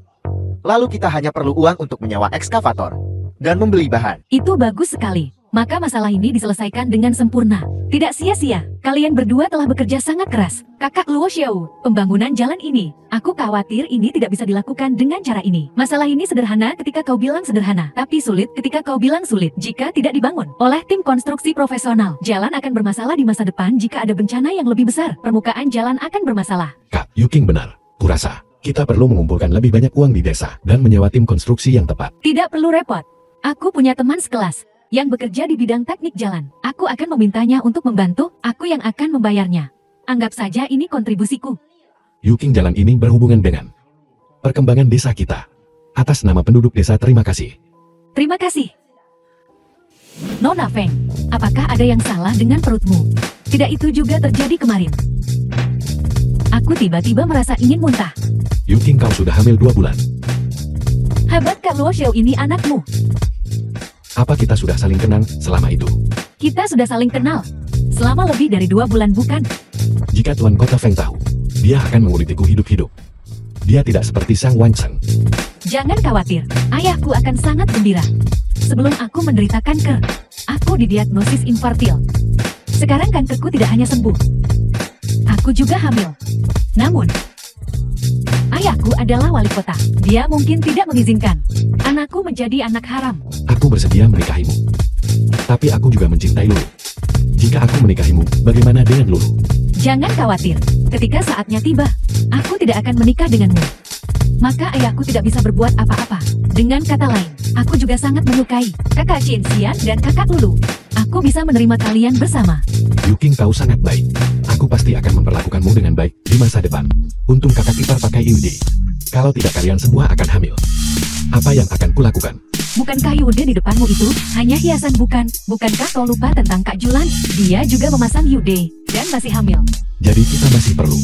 Lalu kita hanya perlu uang untuk menyewa ekskavator dan membeli bahan. Itu bagus sekali. Maka masalah ini diselesaikan dengan sempurna. Tidak sia-sia. Kalian berdua telah bekerja sangat keras. Kakak Luo Xiao, pembangunan jalan ini, aku khawatir ini tidak bisa dilakukan dengan cara ini. Masalah ini sederhana ketika kau bilang sederhana, tapi sulit ketika kau bilang sulit jika tidak dibangun oleh tim konstruksi profesional. Jalan akan bermasalah di masa depan jika ada bencana yang lebih besar. Permukaan jalan akan bermasalah. Kak, Yuking benar. Kurasa, kita perlu mengumpulkan lebih banyak uang di desa dan menyewa tim konstruksi yang tepat. Tidak perlu repot. Aku punya teman sekelas yang bekerja di bidang teknik jalan. Aku akan memintanya untuk membantu, aku yang akan membayarnya. Anggap saja ini kontribusiku. Yuking, jalan ini berhubungan dengan perkembangan desa kita. Atas nama penduduk desa, terima kasih. Terima kasih. Nona Feng, apakah ada yang salah dengan perutmu? Tidak itu juga terjadi kemarin. Aku tiba-tiba merasa ingin muntah. Yuking, kau sudah hamil 2 bulan. Hebat Kak Luo Xiao, ini anakmu. Apa kita sudah saling kenal selama itu? Kita sudah saling kenal selama lebih dari 2 bulan, bukan? Jika Tuan Kota Feng tahu, dia akan mengulitiku hidup-hidup. Dia tidak seperti Sang Wancheng. Jangan khawatir, ayahku akan sangat gembira. Sebelum aku menderita kanker, aku didiagnosis infertil. Sekarang kankerku tidak hanya sembuh, aku juga hamil. Namun, ayahku adalah wali kota. Dia mungkin tidak mengizinkan anakku menjadi anak haram. Aku bersedia menikahimu. Tapi aku juga mencintai Lulu. Jika aku menikahimu, bagaimana dengan Lulu? Jangan khawatir, ketika saatnya tiba, aku tidak akan menikah denganmu. Maka ayahku tidak bisa berbuat apa-apa. Dengan kata lain, aku juga sangat menyukai kakak Chin Xian dan kakak Lulu. Aku bisa menerima kalian bersama. Yuking, kau sangat baik. Aku pasti akan memperlakukanmu dengan baik di masa depan. Untung kakak ipar pakai IUD. Kalau tidak, kalian semua akan hamil. Apa yang akan kulakukan? Bukankah IUD di depanmu itu hanya hiasan, bukan? Bukankah kau lupa tentang Kak Julan? Dia juga memasang IUD dan masih hamil. Jadi kita masih perlu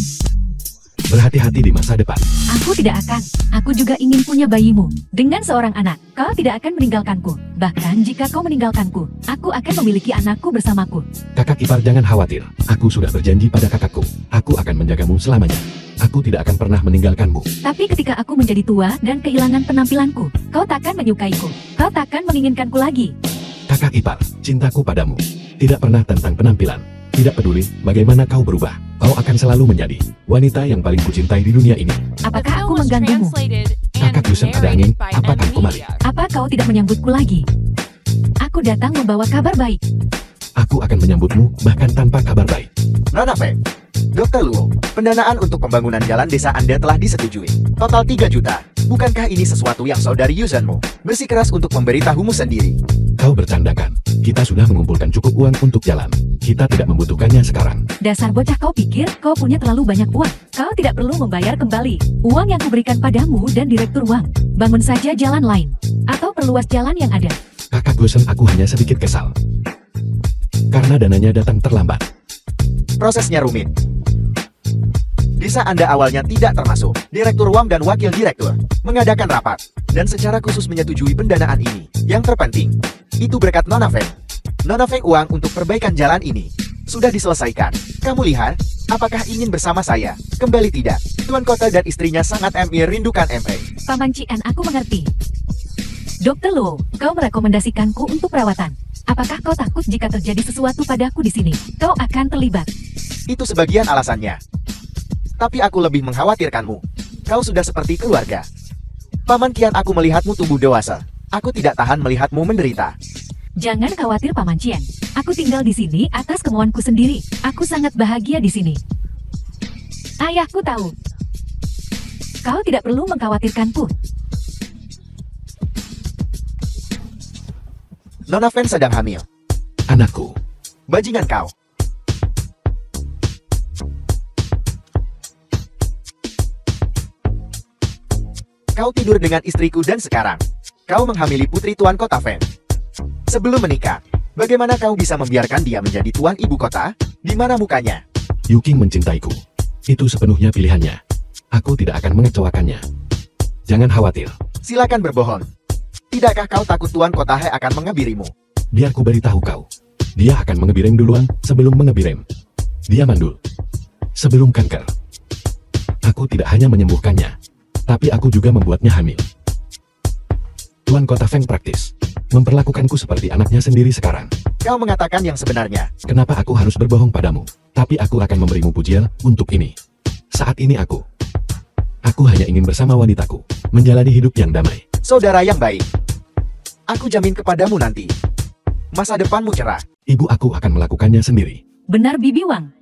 berhati-hati di masa depan. Aku tidak akan. Aku juga ingin punya bayimu. Dengan seorang anak, kau tidak akan meninggalkanku. Bahkan jika kau meninggalkanku, aku akan memiliki anakku bersamaku. Kakak ipar, jangan khawatir. Aku sudah berjanji pada kakakku. Aku akan menjagamu selamanya. Aku tidak akan pernah meninggalkanmu. Tapi ketika aku menjadi tua dan kehilangan penampilanku, kau takkan menyukaiku. Kau takkan menginginkanku lagi. Kakak ipar, cintaku padamu tidak pernah tentang penampilan. Tidak peduli bagaimana kau berubah, kau akan selalu menjadi wanita yang paling kucintai di dunia ini. Apakah film aku was mengganggumu? translated and Kakak Yusen ada angin, narrated by apakah M kemari? Media. Apa kau tidak menyambutku lagi? Aku datang membawa kabar baik. Aku akan menyambutmu, bahkan tanpa kabar baik. Nona Feng, Dr. Luo, pendanaan untuk pembangunan jalan desa Anda telah disetujui. Total 3 juta. Bukankah ini sesuatu yang saudari Yuzenmu bersikeras untuk memberitahumu sendiri? Kau bercandakan. Kita sudah mengumpulkan cukup uang untuk jalan. Kita tidak membutuhkannya sekarang. Dasar bocah, kau pikir kau punya terlalu banyak uang. Kau tidak perlu membayar kembali uang yang kuberikan padamu dan Direktur Wang. Bangun saja jalan lain. Atau perluas jalan yang ada. Kakak Gosen, aku hanya sedikit kesal. Karena dananya datang terlambat. Prosesnya rumit. Desa Anda awalnya tidak termasuk. Direktur Wang dan Wakil Direktur mengadakan rapat dan secara khusus menyetujui pendanaan ini. Yang terpenting, itu berkat Nona Feng. Nona Feng, uang untuk perbaikan jalan ini sudah diselesaikan. Kamu lihat, apakah ingin bersama saya? Kembali tidak. Tuan Kota dan istrinya sangat rindukan MA. Paman Cian, aku mengerti. Dr. Luo, kau merekomendasikanku untuk perawatan. Apakah kau takut jika terjadi sesuatu padaku di sini? Kau akan terlibat. Itu sebagian alasannya. Tapi aku lebih mengkhawatirkanmu. Kau sudah seperti keluarga. Paman kian aku melihatmu tumbuh dewasa. Aku tidak tahan melihatmu menderita. Jangan khawatir, Paman Cian. Aku tinggal di sini atas kemauanku sendiri. Aku sangat bahagia di sini. Ayahku tahu. Kau tidak perlu mengkhawatirkanku. Nona Fen sedang hamil. Anakku. Bajingan kau. Kau tidur dengan istriku dan sekarang kau menghamili putri Tuan Kota Fen. Sebelum menikah, bagaimana kau bisa membiarkan dia menjadi tuan ibu kota? Di mana mukanya? Yuking mencintaiku. Itu sepenuhnya pilihannya. Aku tidak akan mengecewakannya. Jangan khawatir. Silakan berbohong. Tidakkah kau takut Tuan Kota He akan mengebirimu? Biar ku beritahu kau. Dia akan mengebirem duluan sebelum mengebirem. Dia mandul. Sebelum kanker. Aku tidak hanya menyembuhkannya, tapi aku juga membuatnya hamil. Tuan Kota Feng praktis. Memperlakukanku seperti anaknya sendiri sekarang. Kau mengatakan yang sebenarnya. Kenapa aku harus berbohong padamu? Tapi aku akan memberimu pujian untuk ini. Saat ini aku hanya ingin bersama wanitaku, menjalani hidup yang damai. Saudara yang baik. Aku jamin kepadamu nanti. Masa depanmu cerah. Ibu aku akan melakukannya sendiri. Benar, Bibi Wang.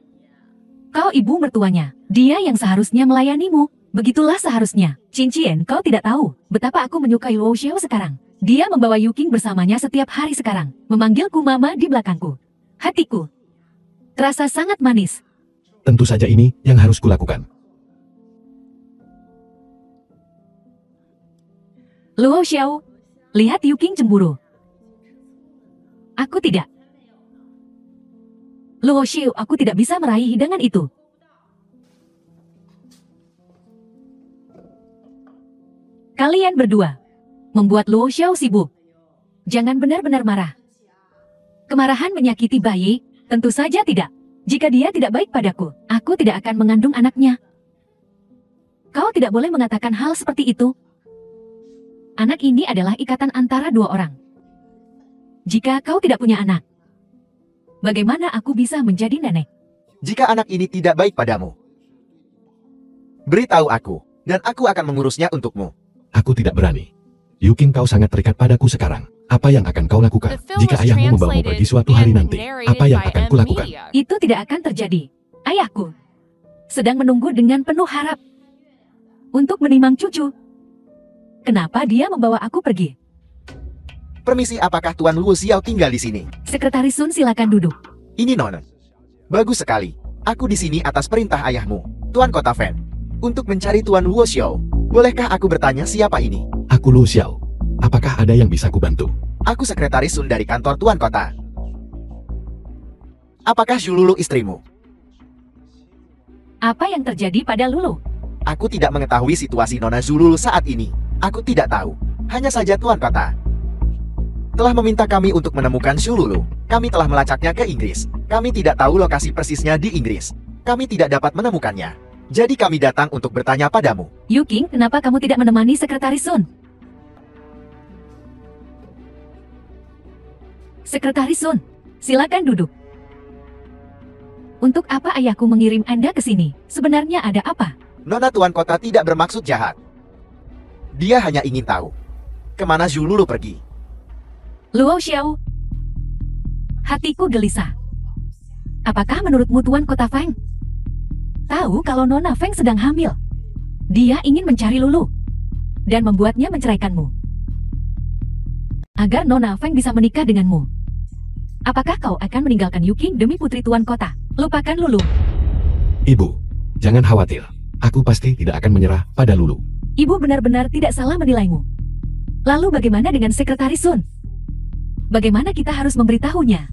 Kau ibu mertuanya. Dia yang seharusnya melayanimu. Begitulah seharusnya. Cincien, kau tidak tahu betapa aku menyukai Luo Xiao sekarang. Dia membawa Yuking bersamanya setiap hari sekarang. Memanggilku mama di belakangku. Hatiku terasa sangat manis. Tentu saja ini yang harus kulakukan. Luo Xiao, lihat Yuking cemburu. Aku tidak. Luo Xiao, aku tidak bisa meraih hidangan itu. Kalian berdua membuat Luo Xiao sibuk. Jangan benar-benar marah. Kemarahan menyakiti bayi? Tentu saja tidak. Jika dia tidak baik padaku, aku tidak akan mengandung anaknya. Kau tidak boleh mengatakan hal seperti itu. Anak ini adalah ikatan antara dua orang. Jika kau tidak punya anak, bagaimana aku bisa menjadi nenek? Jika anak ini tidak baik padamu, beritahu aku, dan aku akan mengurusnya untukmu. Aku tidak berani. Yuking, kau sangat terikat padaku sekarang. Apa yang akan kau lakukan? The film Jika was ayahmu membawamu pergi translated suatu hari and nanti, narrated apa yang by akan M kulakukan? Media. Itu tidak akan terjadi. Ayahku sedang menunggu dengan penuh harap untuk menimang cucu. Kenapa dia membawa aku pergi? Permisi, apakah Tuan Luo Xiao tinggal di sini? Sekretaris Sun, silakan duduk. Ini Nona. Bagus sekali. Aku di sini atas perintah ayahmu, Tuan Kota Fen. Untuk mencari Tuan Luo Xiao. Bolehkah aku bertanya siapa ini? Aku Luo Xiao. Apakah ada yang bisa kubantu? Aku sekretaris Sun dari kantor Tuan Kota. Apakah Zululu istrimu? Apa yang terjadi pada Lulu? Aku tidak mengetahui situasi Nona Zululu saat ini. Aku tidak tahu. Hanya saja Tuan Kota telah meminta kami untuk menemukan Zululu. Kami telah melacaknya ke Inggris. Kami tidak tahu lokasi persisnya di Inggris. Kami tidak dapat menemukannya. Jadi kami datang untuk bertanya padamu. Yuking, kenapa kamu tidak menemani Sekretaris Sun? Sekretaris Sun, silakan duduk. Untuk apa ayahku mengirim Anda ke sini? Sebenarnya ada apa? Nona Tuan Kota tidak bermaksud jahat. Dia hanya ingin tahu kemana Zhu Lulu pergi. Luo Xiao. Hatiku gelisah. Apakah menurutmu Tuan Kota Feng tahu kalau Nona Feng sedang hamil? Dia ingin mencari Lulu dan membuatnya menceraikanmu agar Nona Feng bisa menikah denganmu. Apakah kau akan meninggalkan Yuki demi putri Tuan Kota? Lupakan Lulu. Ibu, jangan khawatir. Aku pasti tidak akan menyerah pada Lulu. Ibu benar-benar tidak salah menilaimu. Lalu bagaimana dengan Sekretaris Sun? Bagaimana kita harus memberitahunya?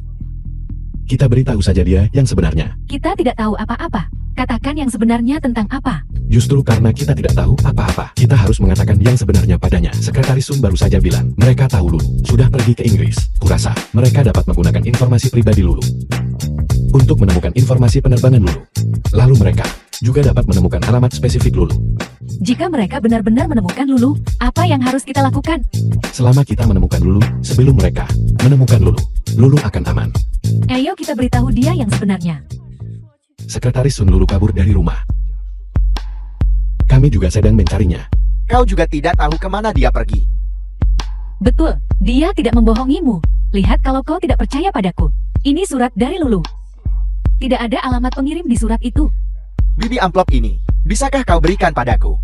Kita beritahu saja dia yang sebenarnya. Kita tidak tahu apa-apa. Katakan yang sebenarnya tentang apa. Justru karena kita tidak tahu apa-apa, kita harus mengatakan yang sebenarnya padanya. Sekretaris Sun baru saja bilang, mereka tahu Lulu sudah pergi ke Inggris. Kurasa, mereka dapat menggunakan informasi pribadi Lulu untuk menemukan informasi penerbangan Lulu. Lalu mereka juga dapat menemukan alamat spesifik Lulu. Jika mereka benar-benar menemukan Lulu, apa yang harus kita lakukan? Selama kita menemukan Lulu, sebelum mereka menemukan Lulu, Lulu akan aman. Ayo kita beritahu dia yang sebenarnya. Sekretaris Sun Lulu kabur dari rumah. Kami juga sedang mencarinya. Kau juga tidak tahu kemana dia pergi. Betul, dia tidak membohongimu. Lihat kalau kau tidak percaya padaku. Ini surat dari Lulu. Tidak ada alamat pengirim di surat itu. Bibi amplop ini, bisakah kau berikan padaku?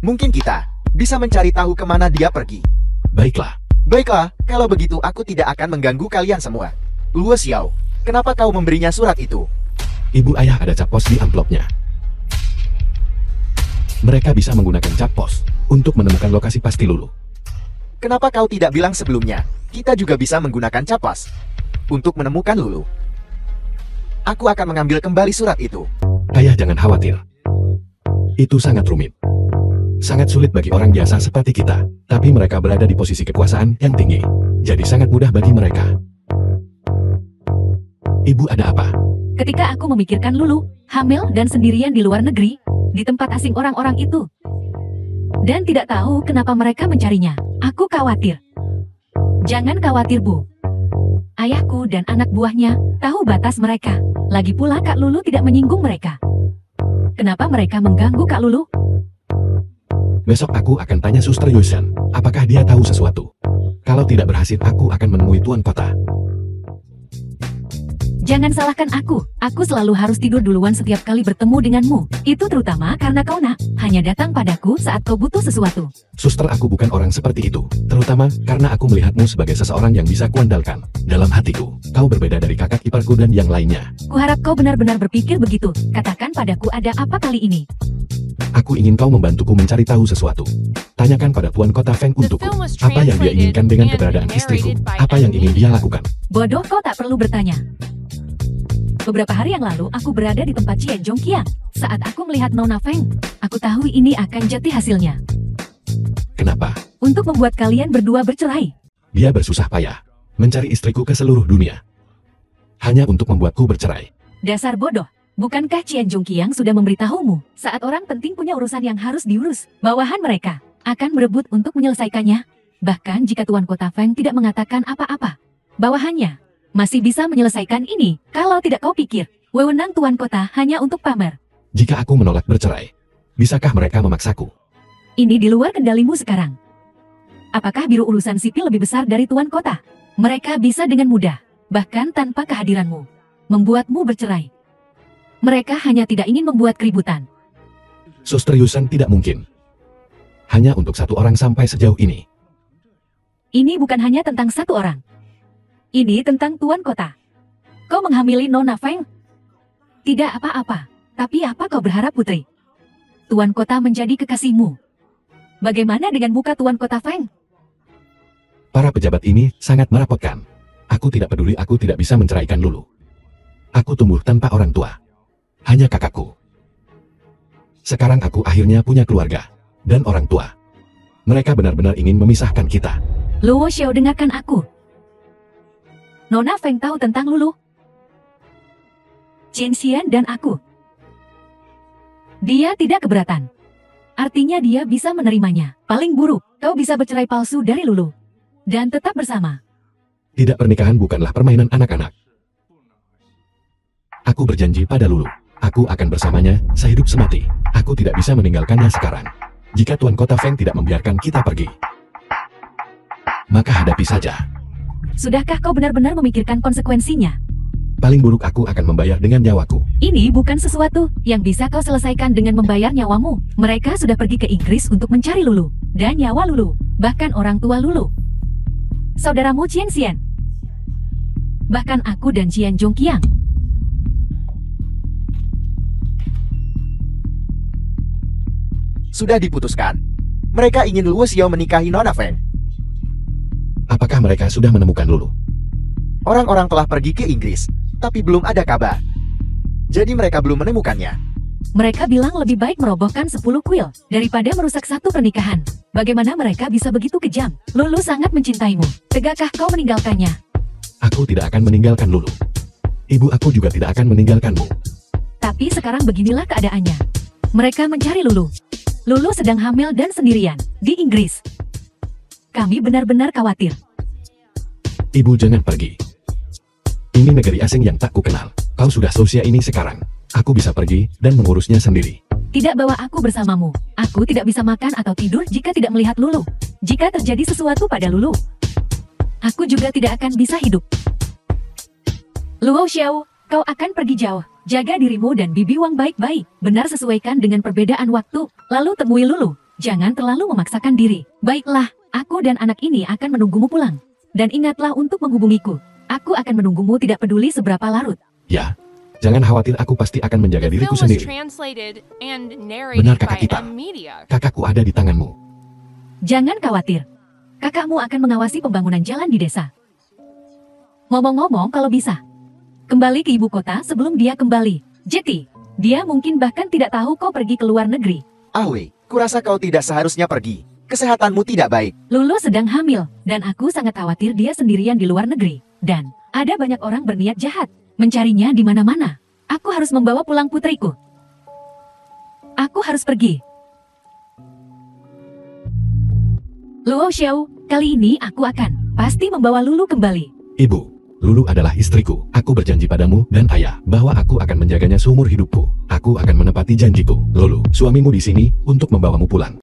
Mungkin kita bisa mencari tahu kemana dia pergi. Baiklah. Baiklah, kalau begitu aku tidak akan mengganggu kalian semua. Luo Xiao, kenapa kau memberinya surat itu? Ibu ayah ada cap pos di amplopnya. Mereka bisa menggunakan cap pos untuk menemukan lokasi pasti Lulu. Kenapa kau tidak bilang sebelumnya? Kita juga bisa menggunakan cap pos untuk menemukan Lulu. Aku akan mengambil kembali surat itu. Ayah jangan khawatir. Itu sangat rumit. Sangat sulit bagi orang biasa seperti kita. Tapi mereka berada di posisi kekuasaan yang tinggi. Jadi sangat mudah bagi mereka. Ibu ada apa? Ketika aku memikirkan Lulu, hamil dan sendirian di luar negeri, di tempat asing orang-orang itu. Dan tidak tahu kenapa mereka mencarinya. Aku khawatir. Jangan khawatir, Bu. Ayahku dan anak buahnya tahu batas mereka. Lagi pula Kak Lulu tidak menyinggung mereka. Kenapa mereka mengganggu Kak Lulu? Besok aku akan tanya Suster Yusen, apakah dia tahu sesuatu. Kalau tidak berhasil, aku akan menemui Tuan Kota. Jangan salahkan aku selalu harus tidur duluan setiap kali bertemu denganmu. Itu terutama karena kau hanya datang padaku saat kau butuh sesuatu. Suster, aku bukan orang seperti itu. Terutama karena aku melihatmu sebagai seseorang yang bisa kuandalkan. Dalam hatiku, kau berbeda dari kakak iparku dan yang lainnya. Kuharap kau benar-benar berpikir begitu. Katakan padaku ada apa kali ini. Aku ingin kau membantuku mencari tahu sesuatu. Tanyakan pada Tuan Kota Feng untukku. Apa yang dia inginkan dengan keberadaan istriku? Apa yang ingin dia lakukan? Bodoh, kau tak perlu bertanya. Beberapa hari yang lalu, aku berada di tempat Cie Zhongqiang. Saat aku melihat Nona Feng, aku tahu ini akan jadi hasilnya. Kenapa? Untuk membuat kalian berdua bercerai. Dia bersusah payah mencari istriku ke seluruh dunia. Hanya untuk membuatku bercerai. Dasar bodoh. Bukankah Cie Zhongqiang sudah memberitahumu, saat orang penting punya urusan yang harus diurus, bawahan mereka akan berebut untuk menyelesaikannya? Bahkan jika Tuan Kota Feng tidak mengatakan apa-apa, bawahannya masih bisa menyelesaikan ini. Kalau tidak kau pikir, wewenang Tuan Kota hanya untuk pamer. Jika aku menolak bercerai, bisakah mereka memaksaku? Ini di luar kendalimu sekarang. Apakah biru urusan sipil lebih besar dari Tuan Kota? Mereka bisa dengan mudah, bahkan tanpa kehadiranmu, membuatmu bercerai. Mereka hanya tidak ingin membuat keributan. Suster Yusen, tidak mungkin. Hanya untuk satu orang sampai sejauh ini. Ini bukan hanya tentang satu orang. Ini tentang Tuan Kota. Kau menghamili Nona Feng? Tidak apa-apa. Tapi apa kau berharap, putri? Tuan Kota menjadi kekasihmu. Bagaimana dengan muka Tuan Kota Feng? Para pejabat ini sangat merepotkan. Aku tidak peduli, aku tidak bisa menceraikan Lulu. Aku tumbuh tanpa orang tua. Hanya kakakku. Sekarang aku akhirnya punya keluarga dan orang tua. Mereka benar-benar ingin memisahkan kita. Luo Xiao, dengarkan aku. Nona Feng tahu tentang Lulu, Chen Xian dan aku. Dia tidak keberatan. Artinya dia bisa menerimanya. Paling buruk, kau bisa bercerai palsu dari Lulu dan tetap bersama. Tidak, pernikahan bukanlah permainan anak-anak. Aku berjanji pada Lulu, aku akan bersamanya sehidup semati. Aku tidak bisa meninggalkannya sekarang. Jika Tuan Kota Feng tidak membiarkan kita pergi, maka hadapi saja. Sudahkah kau benar-benar memikirkan konsekuensinya? Paling buruk aku akan membayar dengan nyawaku. Ini bukan sesuatu yang bisa kau selesaikan dengan membayar nyawamu. Mereka sudah pergi ke Inggris untuk mencari Lulu. Dan nyawa Lulu. Bahkan orang tua Lulu. Saudaramu Qian Xian. Bahkan aku dan Qian Zhongqiang. Sudah diputuskan. Mereka ingin Luo Xiao menikahi Nona Feng. Apakah mereka sudah menemukan Lulu? Orang-orang telah pergi ke Inggris, tapi belum ada kabar. Jadi mereka belum menemukannya. Mereka bilang lebih baik merobohkan 10 kuil daripada merusak satu pernikahan. Bagaimana mereka bisa begitu kejam? Lulu sangat mencintaimu. Tegakkah kau meninggalkannya? Aku tidak akan meninggalkan Lulu. Ibu aku juga tidak akan meninggalkanmu. Tapi sekarang beginilah keadaannya. Mereka mencari Lulu. Lulu sedang hamil dan sendirian di Inggris. Kami benar-benar khawatir. Ibu jangan pergi. Ini negeri asing yang tak kukenal. Kau sudah seusia ini sekarang. Aku bisa pergi dan mengurusnya sendiri. Tidak bawa aku bersamamu. Aku tidak bisa makan atau tidur jika tidak melihat Lulu. Jika terjadi sesuatu pada Lulu, aku juga tidak akan bisa hidup. Luo Xiao, kau akan pergi jauh. Jaga dirimu dan Bibi Wang baik-baik. Benar sesuaikan dengan perbedaan waktu. Lalu temui Lulu. Jangan terlalu memaksakan diri. Baiklah, aku dan anak ini akan menunggumu pulang. Dan ingatlah untuk menghubungiku. Aku akan menunggumu tidak peduli seberapa larut. Ya, jangan khawatir, aku pasti akan menjaga The diriku film was sendiri. translated and narrated Benar, by kakak kita. M Media. Kakakku ada di tanganmu. Jangan khawatir. Kakakmu akan mengawasi pembangunan jalan di desa. Ngomong-ngomong, kalau bisa, kembali ke ibu kota sebelum dia kembali. Jeti, dia mungkin bahkan tidak tahu kau pergi ke luar negeri. Wei, kurasa kau tidak seharusnya pergi. Kesehatanmu tidak baik. Lulu sedang hamil, dan aku sangat khawatir dia sendirian di luar negeri. Dan ada banyak orang berniat jahat, mencarinya di mana-mana. Aku harus membawa pulang putriku. Aku harus pergi. Luo Xiao, kali ini aku akan pasti membawa Lulu kembali. Ibu, Lulu adalah istriku. Aku berjanji padamu dan ayah bahwa aku akan menjaganya seumur hidupku. Aku akan menepati janjiku. Lulu, suamimu di sini untuk membawamu pulang.